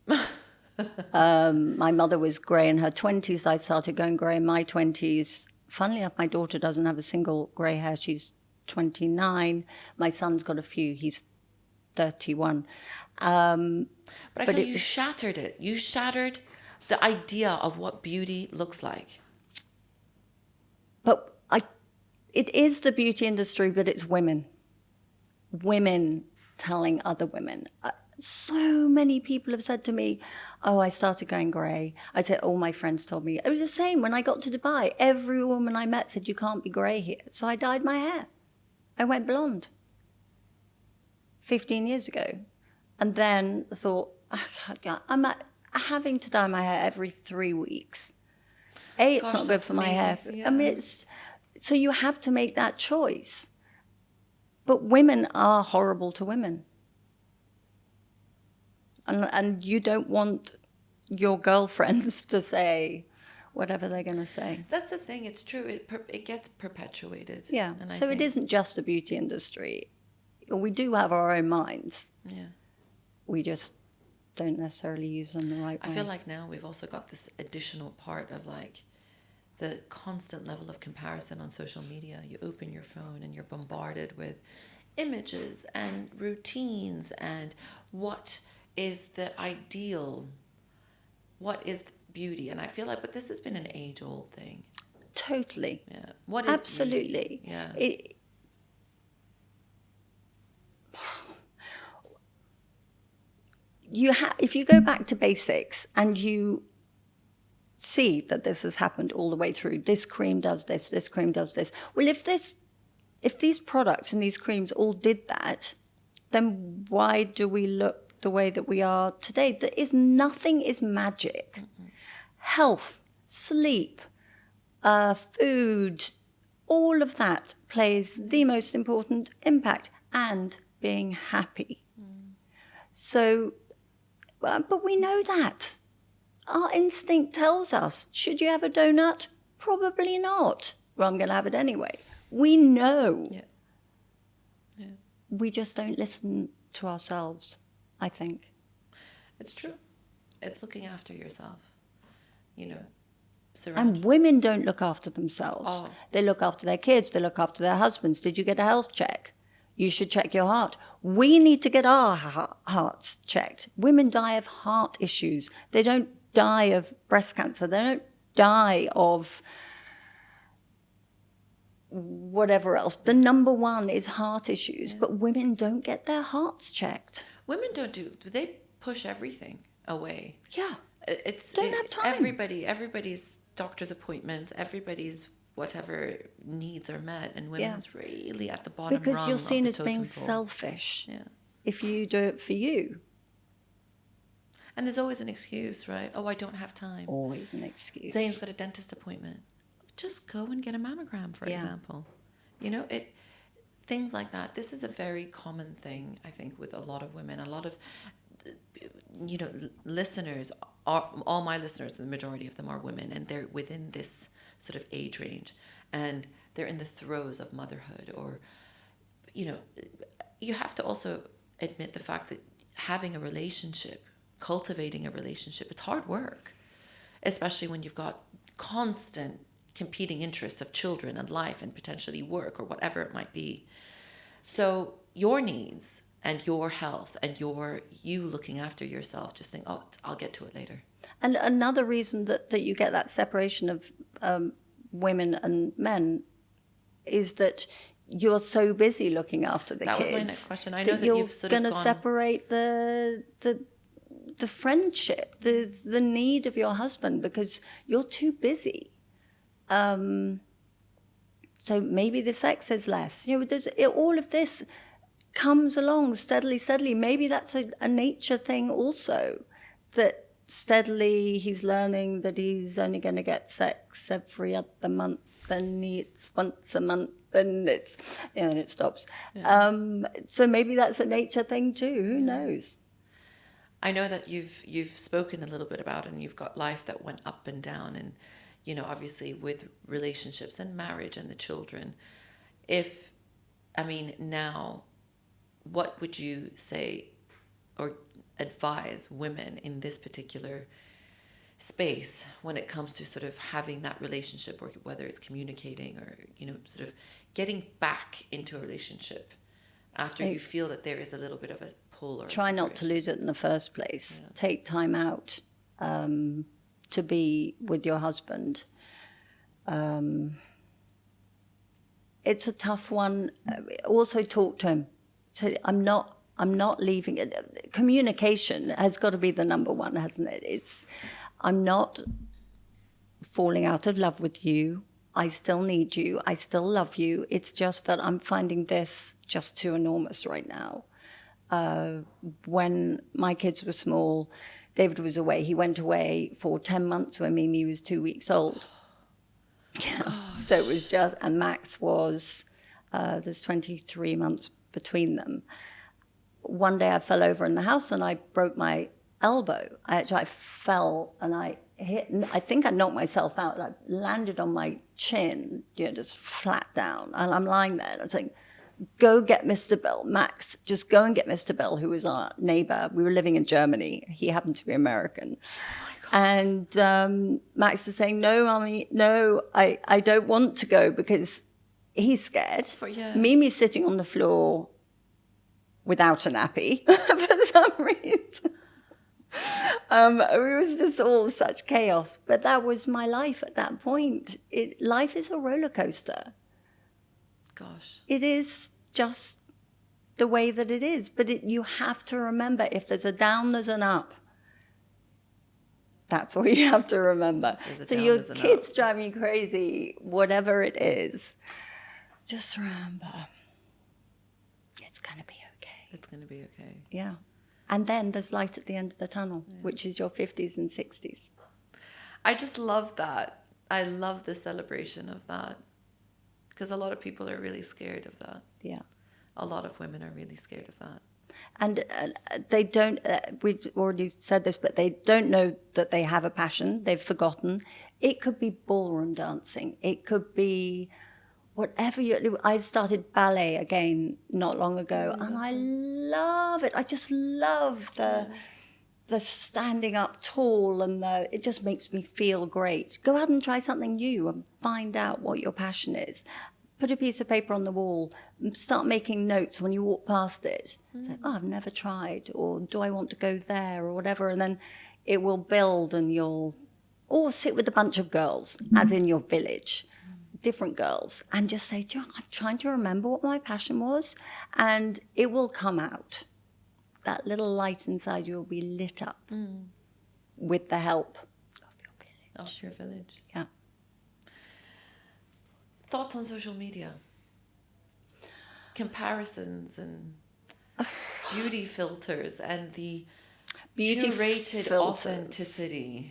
My mother was grey in her 20s. I started going grey in my 20s. Funnily enough, my daughter doesn't have a single grey hair. She's 29. My son's got a few. He's 31. But I feel you shattered it. You shattered the idea of what beauty looks like. But it is the beauty industry, but it's women. Women telling other women. So many people have said to me, oh, I started going grey. I said, all my friends told me. It was the same when I got to Dubai. Every woman I met said, you can't be grey here. So I dyed my hair. I went blonde 15 years ago. And then thought, I'm having to dye my hair every 3 weeks. It's not good for my hair. Yeah. I mean, so you have to make that choice. But women are horrible to women. And you don't want your girlfriends to say whatever they're going to say. That's the thing. It's true. It gets perpetuated. Yeah. And so it isn't just the beauty industry. We do have our own minds. Yeah. We just don't necessarily use them the right way. I feel like now we've also got this additional part of like the constant level of comparison on social media. You open your phone and you're bombarded with images and routines and what is the ideal, what is beauty. And I feel like, but this has been an age-old thing. Totally. Yeah. What is absolutely beauty? Yeah. If you go back to basics and you see that this has happened all the way through, this cream does this cream does this. Well, if these products and these creams all did that, then why do we look the way that we are today? Nothing is magic. Mm-hmm. Health, sleep, food, all of that plays the most important impact, and being happy. Mm. So, but we know that. Our instinct tells us, should you have a donut? Probably not. Well, I'm going to have it anyway. We know. Yeah. Yeah. We just don't listen to ourselves, I think. It's true. It's looking after yourself. And women don't look after themselves. Oh. They look after their kids. They look after their husbands. Did you get a health check? You should check your heart. We need to get our hearts checked. Women die of heart issues. They don't die of breast cancer. They don't die of whatever else. The number one is heart issues, but women don't get their hearts checked. Women they push everything away. Yeah. Don't have time. Everybody's doctor's appointments, everybody's whatever needs are met, and women's really at the bottom because rung you're seen of as the being totem pole. selfish. Yeah. If you do it for you. And there's always an excuse, right? Oh, I don't have time. Always an excuse. Zane's got a dentist appointment. Just go and get a mammogram, for example. Things like that. This is a very common thing, I think, with a lot of women. A lot of, listeners, all my listeners, the majority of them are women, and they're within this sort of age range, and they're in the throes of motherhood, or, you have to also admit the fact that having a relationship, cultivating a relationship, it's hard work, especially when you've got constant competing interests of children and life and potentially work or whatever it might be. So your needs and your health and you looking after yourself, just think, oh, I'll get to it later. And another reason that you get that separation of women and men is that you're so busy looking after the kids. That was my next question. I know that you've sort of going to separate the friendship, the need of your husband, because you're too busy. So maybe the sex is less. All of this comes along steadily. Maybe that's a nature thing also, that steadily he's learning that he's only going to get sex every other month, then it's once a month, and it stops. Yeah. So maybe that's a nature thing too. Who knows? I know that you've spoken a little bit about it, and you've got life that went up and down, and obviously with relationships and marriage and the children, now, what would you say or advise women in this particular space when it comes to sort of having that relationship, or whether it's communicating or, sort of getting back into a relationship after you feel that there is a little bit of a pull? Or try not to lose it in the first place. Yeah. Take time out to be with your husband. It's a tough one. Also talk to him. So I'm not leaving it. Communication has got to be the number one, hasn't it? I'm not falling out of love with you. I still need you. I still love you. It's just that I'm finding this just too enormous right now. When my kids were small, David was away. He went away for 10 months when Mimi was 2 weeks old. So it was just, and Max was, there's 23 months between them. One day I fell over in the house and I broke my elbow. I fell and I think I knocked myself out. I landed on my chin, just flat down. And I'm lying there and I'm saying, go get Mr. Bill. Max, just go and get Mr. Bill, who was our neighbor. We were living in Germany. He happened to be American. And Max is saying, no, Mommy, no, I don't want to go because he's scared. Mimi's sitting on the floor without a nappy for some reason. It was just all such chaos. But that was my life at that point. Life is a roller coaster. Gosh. It is just the way that it is. But you have to remember, if there's a down, there's an up. That's what you have to remember. So your kids driving you crazy, whatever it is, just remember, it's going to be okay. It's going to be okay. Yeah. And then there's light at the end of the tunnel, which is your 50s and 60s. I just love that. I love the celebration of that. Because a lot of people are really scared of that. Yeah. A lot of women are really scared of that. And they don't, we've already said this, but they don't know that they have a passion. They've forgotten. It could be ballroom dancing. It could be whatever I started ballet again not long ago, and I love it. I just love the standing up tall, and it just makes me feel great. Go out and try something new and find out what your passion is. Put a piece of paper on the wall, start making notes when you walk past it. Say, I've never tried, or do I want to go there, or whatever, and then it will build, and or sit with a bunch of girls, as in your village, different girls, and just say, I'm trying to remember what my passion was, and it will come out. That little light inside you will be lit up with the help of your village. Of your village. Yeah. Thoughts on social media? Comparisons and beauty filters and the curated authenticity.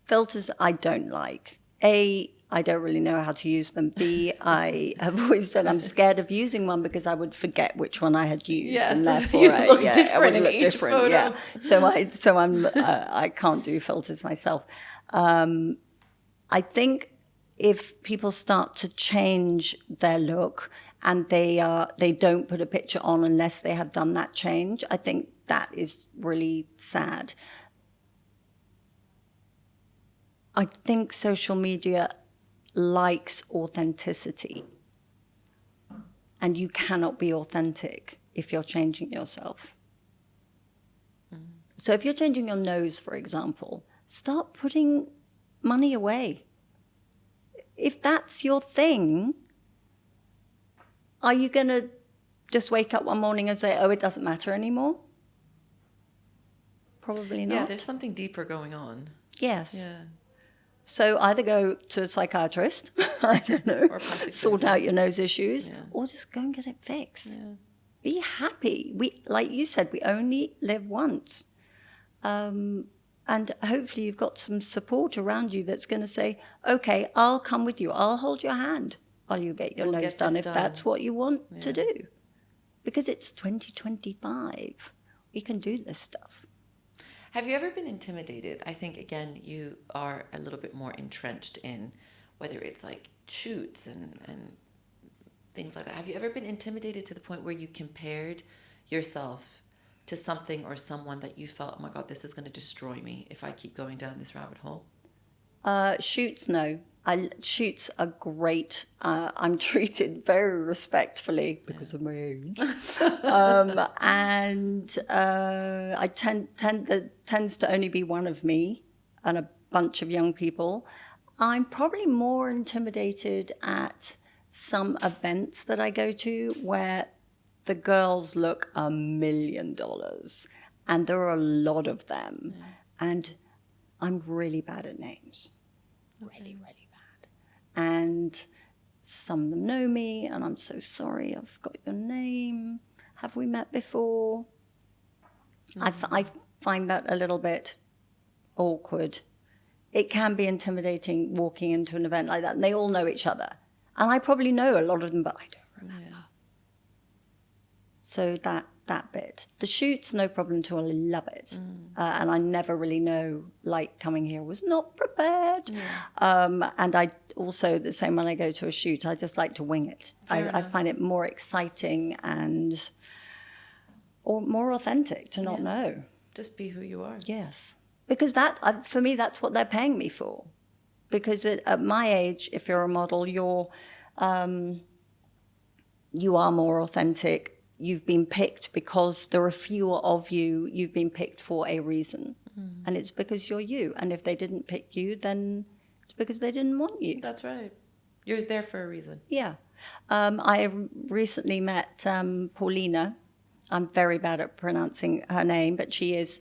Filters I don't like. A, I don't really know how to use them. B, I have always said I'm scared of using one because I would forget which one I had used, and therefore I would look different. Yeah, so I can't do filters myself. I think if people start to change their look and they don't put a picture on unless they have done that change, I think that is really sad. I think social media likes authenticity, and you cannot be authentic if you're changing yourself. So if you're changing your nose, for example, start putting money away. If that's your thing, are you going to just wake up one morning and say, it doesn't matter anymore? Probably not. Yeah, there's something deeper going on. Yes. Yeah. So either go to a psychiatrist, I don't know, sort out your nose issues, or just go and get it fixed. Yeah. Be happy. Like you said, we only live once. And hopefully you've got some support around you that's going to say, okay, I'll come with you. I'll hold your hand while you get your nose done if that's what you want to do. Because it's 2025. We can do this stuff. Have you ever been intimidated? I think, again, you are a little bit more entrenched in whether it's like shoots and things like that. Have you ever been intimidated to the point where you compared yourself to something or someone that you felt, oh my God, this is going to destroy me if I keep going down this rabbit hole? Shoots, no. Shoots are great. I'm treated very respectfully because of my age, and I tends to only be one of me and a bunch of young people. I'm probably more intimidated at some events that I go to where the girls look $1 million, and there are a lot of them, and I'm really bad at names, really bad. And some of them know me, and I'm so sorry, I've got your name. Have we met before? I find that a little bit awkward. It can be intimidating walking into an event like that, and they all know each other. And I probably know a lot of them, but I don't remember. Yeah. So that bit. The shoots, no problem at all. I love it. And I never really know, like coming here, was not prepared. Yeah. And I also, the same when I go to a shoot, I just like to wing it. I find it more exciting and or more authentic to not know. Just be who you are. Yes. Because that, for me, that's what they're paying me for. Because at my age, if you're a model, you are more authentic. You've been picked because there are fewer of you. You've been picked for a reason. And it's because you're you. And if they didn't pick you, then it's because they didn't want you. That's right. You're there for a reason. Yeah. I recently met Paulina. I'm very bad at pronouncing her name, but she is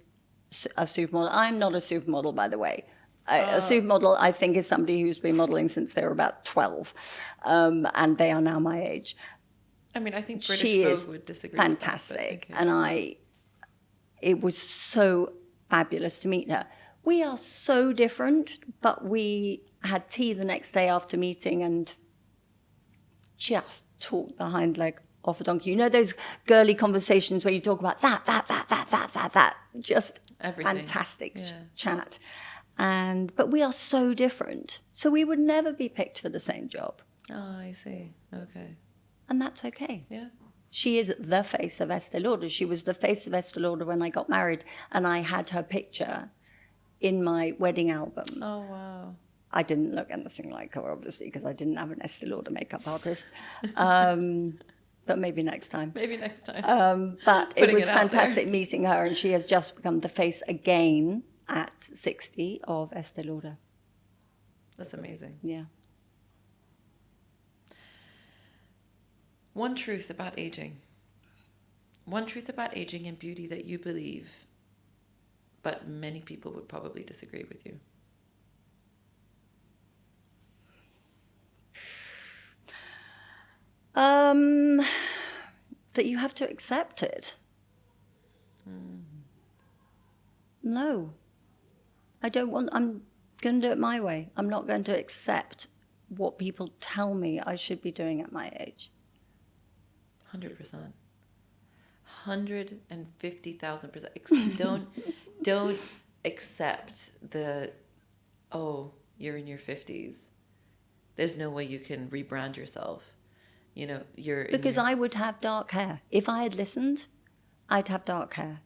a supermodel. I'm not a supermodel, by the way. A supermodel, I think, is somebody who's been modeling since they were about 12. And they are now my age. I mean, I think British she Vogue is would disagree fantastic, with that, and it was so fabulous to meet her. We are so different, but we had tea the next day after meeting and just talked the hind leg off a donkey. You know those girly conversations where you talk about that, just everything. Fantastic chat. But we are so different, so we would never be picked for the same job. Oh, I see. Okay. And that's okay. Yeah. She is the face of Estee Lauder. She was the face of Estee Lauder when I got married, and I had her picture in my wedding album. Oh, wow. I didn't look anything like her, obviously, because I didn't have an Estee Lauder makeup artist. But maybe next time. Maybe next time. But it was fantastic meeting her, and she has just become the face again at 60 of Estee Lauder. That's amazing. Yeah. One truth about aging. One truth about aging and beauty that you believe, but many people would probably disagree with you. That you have to accept it. No. I'm going to do it my way. I'm not going to accept what people tell me I should be doing at my age. 100%. 150,000%. Don't accept you're in your 50s. There's no way you can rebrand yourself. You know, because I would have dark hair. If I had listened, I'd have dark hair.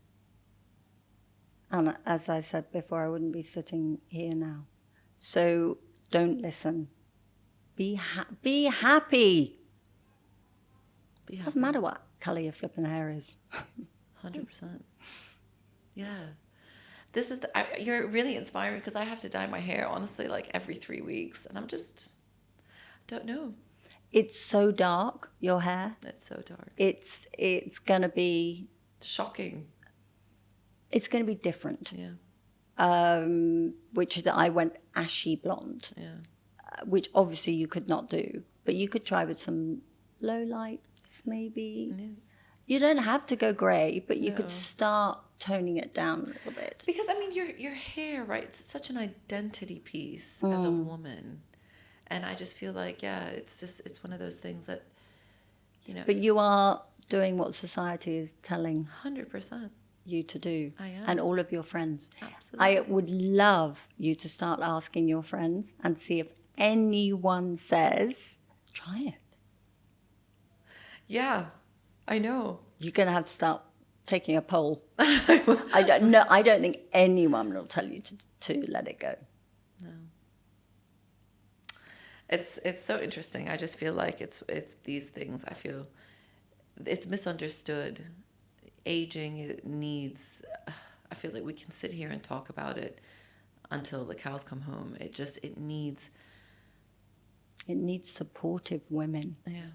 And as I said before, I wouldn't be sitting here now. So don't listen. Be happy. Doesn't matter what colour your flipping hair is. 100%. Yeah. This is you're really inspiring because I have to dye my hair, honestly, like every 3 weeks. And don't know. It's so dark, your hair. It's so dark. It's going to be... shocking. It's going to be different. Yeah. Which I went ashy blonde. Yeah. Which obviously you could not do. But you could try with some low lights, maybe. Yeah. You don't have to go grey, but you could start toning it down a little bit. Because, I mean, your hair, right? It's such an identity piece as a woman. And I just feel like, it's one of those things that, . But you are doing what society is telling. 100%. you to do. I am. And all of your friends. Absolutely. I would love you to start asking your friends and see if anyone says, try it. Yeah, I know. You're going to have to start taking a poll. I don't think anyone will tell you to let it go. No. It's so interesting. I just feel like it's these things. I feel it's misunderstood. Aging it needs. I feel like we can sit here and talk about it until the cows come home. It needs. It needs supportive women. Yeah.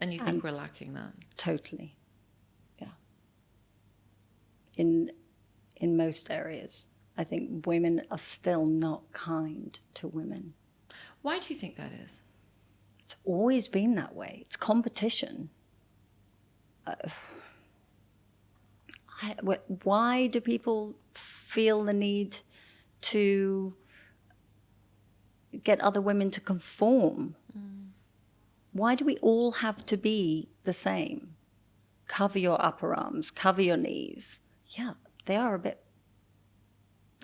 And you think we're lacking that? Totally. Yeah. In most areas, I think women are still not kind to women. Why do you think that is? It's always been that way. It's competition. Why do people feel the need to get other women to conform? Why do we all have to be the same? Cover your upper arms, cover your knees. Yeah, they're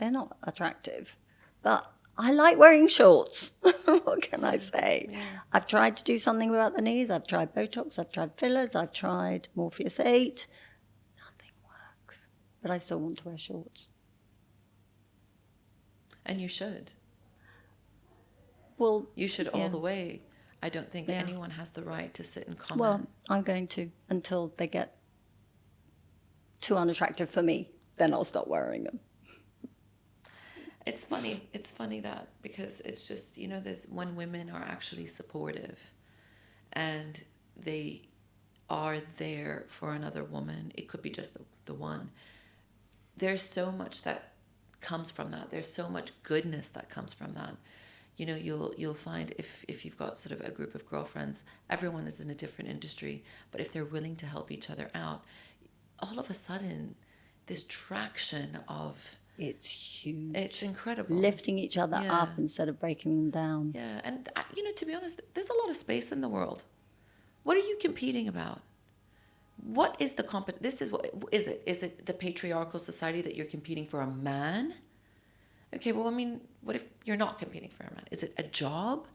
not attractive. But I like wearing shorts. What can I say? Yeah. I've tried to do something about the knees. I've tried Botox, I've tried fillers, I've tried Morpheus 8. Nothing works. But I still want to wear shorts. And you should. Well, you should all the way. I don't think anyone has the right to sit and comment. Well, I'm going to until they get too unattractive for me. Then I'll stop wearing them. It's funny. It's funny that because it's just, there's when women are actually supportive and they are there for another woman. It could be just the one. There's so much that comes from that. There's so much goodness that comes from that. You'll find if you've got sort of a group of girlfriends, everyone is in a different industry, but if they're willing to help each other out, all of a sudden, this traction of... It's huge. It's incredible. Lifting each other up instead of breaking them down. Yeah, and to be honest, there's a lot of space in the world. What are you competing about? What is the This is what is it? Is it the patriarchal society that you're competing for a man? Okay, well, what if you're not competing for a man? Is it a job?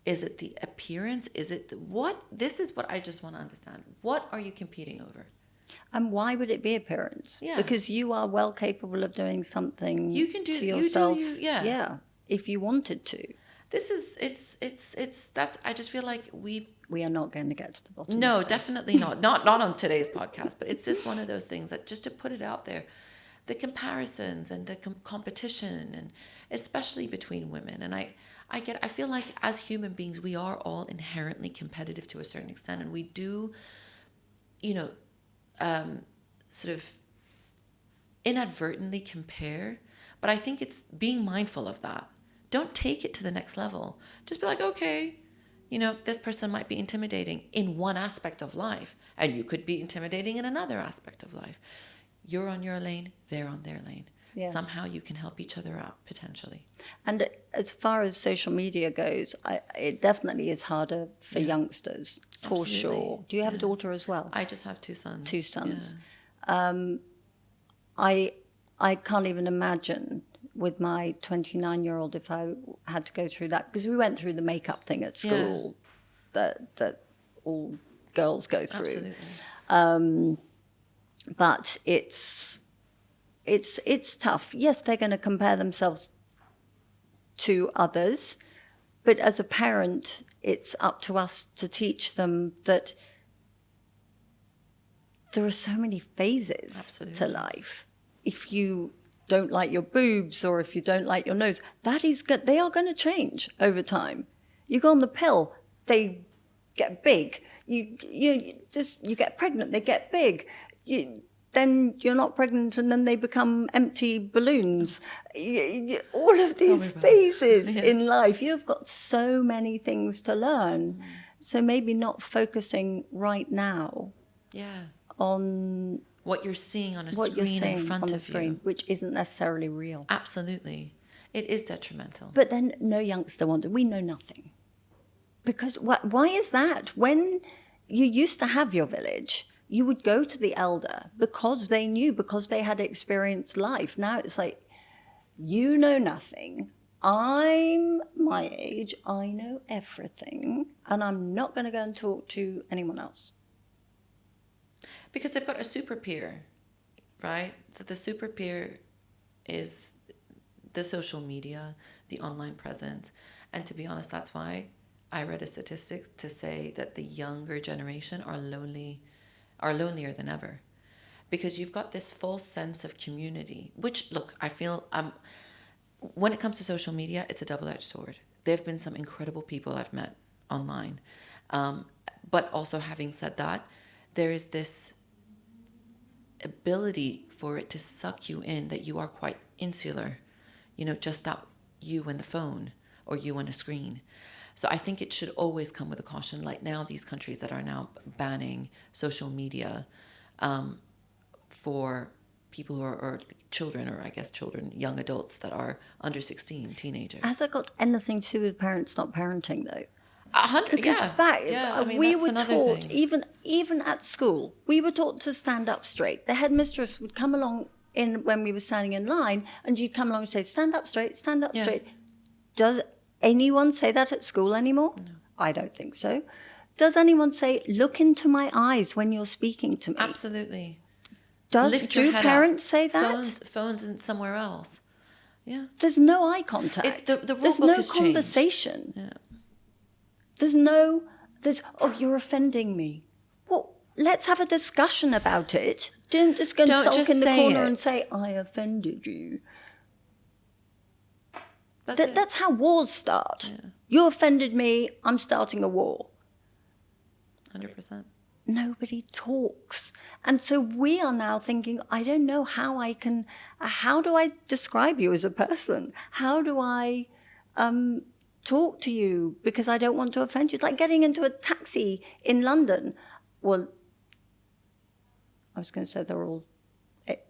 Is it the appearance? Is it what? This is what I just want to understand. What are you competing over? And why would it be appearance? Yeah. Because you are well capable of doing something you can do, to yourself. Yeah, if you wanted to. This is, it's that I just feel like we are not going to get to the bottom No, of this. definitely not. Not on today's podcast, but it's just one of those things that just to put it out there, the comparisons and the competition, and especially between women. And I feel like as human beings, we are all inherently competitive to a certain extent, and we do, sort of inadvertently compare. But I think it's being mindful of that. Don't take it to the next level. Just be like, okay, this person might be intimidating in one aspect of life, and you could be intimidating in another aspect of life. You're on your lane, they're on their lane. Yes. Somehow you can help each other out, potentially. And as far as social media goes, it definitely is harder for youngsters, for Absolutely. Sure. Do you have a daughter as well? I just have 2 sons. 2 sons. Yeah. I can't even imagine with my 29-year-old if I had to go through that, because we went through the makeup thing at school that all girls go through. Absolutely. But it's tough. Yes, they're going to compare themselves to others, but as a parent, it's up to us to teach them that there are so many phases Absolutely. To life. If you don't like your boobs or if you don't like your nose, that is good. They are going to change over time. You go on the pill, they get big. You get pregnant, they get big. Then you're not pregnant, and then they become empty balloons. All of these phases in life, you've got so many things to learn. So maybe not focusing right now on what you're seeing on a screen in front of you, which isn't necessarily real. Absolutely. It is detrimental. But then no youngster wants it. We know nothing. Because why is that? When you used to have your village, you would go to the elder because they knew, because they had experienced life. Now it's like, you know nothing. I'm my age. I know everything. And I'm not going to go and talk to anyone else. Because they've got a super peer, right? So the super peer is the social media, the online presence. And to be honest, that's why I read a statistic to say that the younger generation are lonelier than ever. Because you've got this false sense of community, which, look, I feel when it comes to social media, it's a double-edged sword. There have been some incredible people I've met online. But also, having said that, there is this ability for it to suck you in, that you are quite insular, just that you and the phone or you and a screen. So I think it should always come with a caution. Like now, these countries that are now banning social media for people who are or children, or I guess children, young adults that are under 16, teenagers. Has that got anything to do with parents not parenting, though? 100, Because we were taught, thing. even at school, we were taught to stand up straight. The headmistress would come along when we were standing in line, and you'd come along and say, stand up straight, stand up straight. Does anyone say that at school anymore? No. I don't think so. Does anyone say, look into my eyes when you're speaking to me? Absolutely. Do parents say that? Phones and somewhere else. Yeah. There's no eye contact. There's no conversation. Yeah. Oh, you're offending me. Well, let's have a discussion about it. Don't just go and sulk in the corner and say, I offended you. That's how wars start. Yeah. You offended me, I'm starting a war. 100%. Nobody talks. And so we are now thinking, I don't know how do I describe you as a person? How do I talk to you because I don't want to offend you? It's like getting into a taxi in London. Well, I was going to say they're all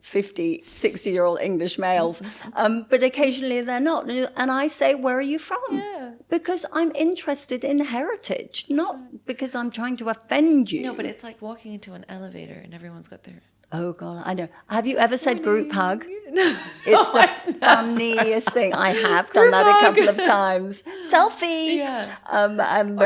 50, 60-year-old English males, but occasionally they're not. And I say, where are you from? Yeah. Because I'm interested in heritage, not because I'm trying to offend you. No, but it's like walking into an elevator and everyone's got their... Oh, God, I know. Have you ever said group hug? No. It's the funniest thing. I have done that a couple of times. Selfie. Yeah. Or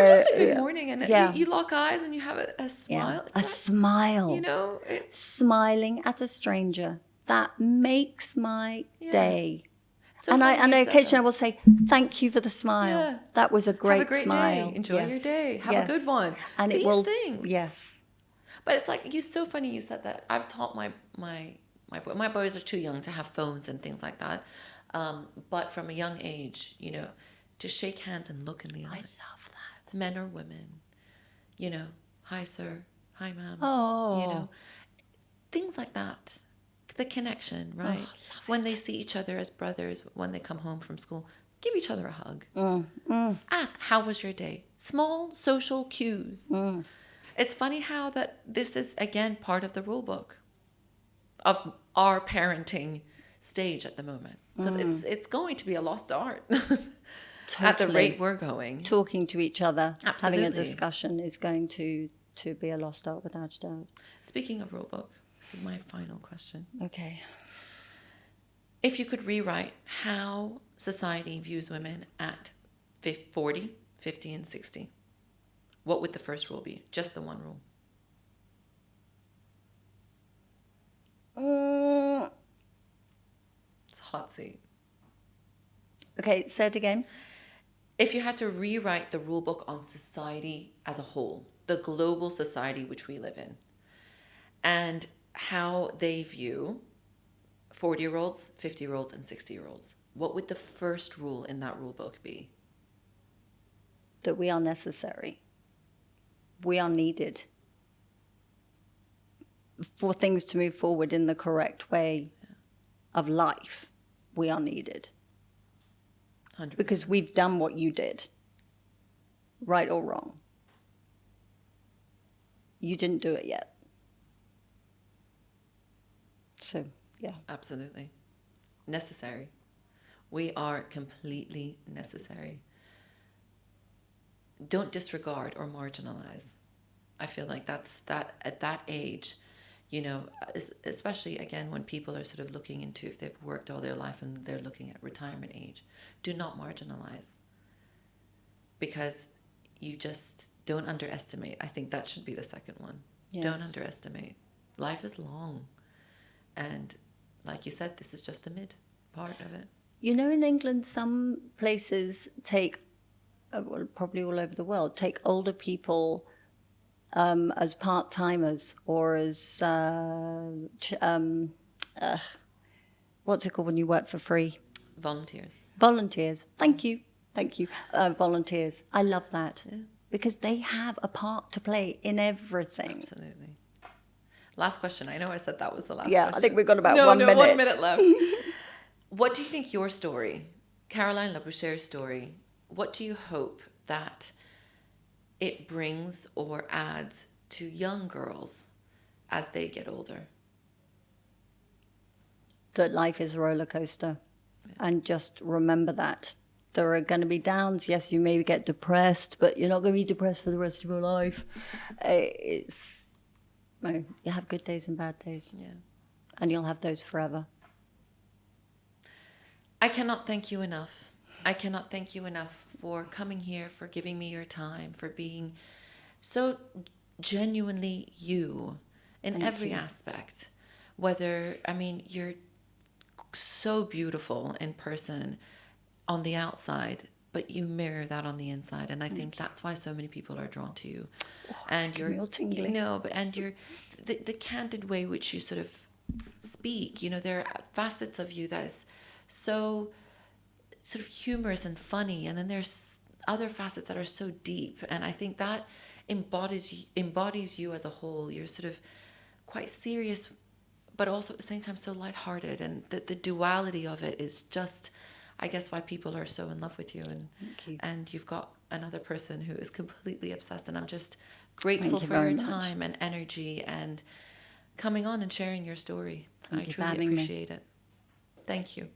just a good morning. And you lock eyes and you have a smile. Yeah. Smile. Smiling at a stranger. That makes my day. So and occasionally I will say, thank you for the smile. Yeah. That was a great smile. Day. Enjoy your day. Have a good one. And These things. Yes. But it's like, it's so funny you said that. I've taught my boys are too young to have phones and things like that. But from a young age, to shake hands and look in the eye. I love that. Men or women, hi sir, hi ma'am. Oh. Things like that. The connection, right? Oh, when they see each other as brothers, when they come home from school, give each other a hug. Ask, how was your day? Small social cues. It's funny how that this is, again, part of the rule book of our parenting stage at the moment. Because it's going to be a lost art at the rate we're going. Talking to each other, Absolutely. having a discussion is going to be a lost art without a doubt. Speaking of rule book, this is my final question. Okay. If you could rewrite how society views women at 40, 50, and 60, what would the first rule be? Just the one rule. It's a hot seat. Okay, say it again. If you had to rewrite the rule book on society as a whole, the global society which we live in, and how they view 40-year-olds, 50-year-olds, and 60-year-olds, what would the first rule in that rule book be? That we are necessary. We are needed for things to move forward in the correct way of life. We are needed 100%. Because we've done what you did, right or wrong. You didn't do it yet. So, yeah. Absolutely. Necessary. We are completely necessary. Don't disregard or marginalize. I feel like that's that at that age, you know, especially again when people are sort of looking into if they've worked all their life and they're looking at retirement age, do not marginalize, because you just don't underestimate. I think that should be the second one. Yes. Don't underestimate. Life is long. And like you said, this is just the mid part of it. You know, in England, some places take, well, probably all over the world, take older people as part-timers or as, what's it called when you work for free? Volunteers. Volunteers. Thank you. Thank you. Volunteers. I love that. Yeah. Because they have a part to play in everything. Absolutely. Last question. I know I said that was the last Yeah, question. I think we've got about 1 No, minute. 1 minute left. What do you think your story, Caroline Labouchere's story, what do you hope that it brings or adds to young girls as they get older? That life is a roller coaster. And just remember that. There are going to be downs. Yes, you may get depressed, but you're not going to be depressed for the rest of your life. You have good days and bad days. Yeah. And you'll have those forever. I cannot thank you enough. I cannot thank you enough for coming here, for giving me your time, for being so genuinely you in every aspect. Whether, I mean, you're so beautiful in person on the outside, but you mirror that on the inside, and I think that's why so many people are drawn to you. And you're the candid way which you sort of speak. You know, there are facets of you that is so sort of humorous and funny, and then there's other facets that are so deep, and I think that embodies you as a whole. You're sort of quite serious, but also at the same time so lighthearted, and the duality of it is just, I guess, why people are so in love with you. And Thank you. And you've got another person who is completely obsessed, and I'm just grateful Thank you for your very much. time and energy and coming on and sharing your story. Thank I you for truly having me. appreciate it. Thank you.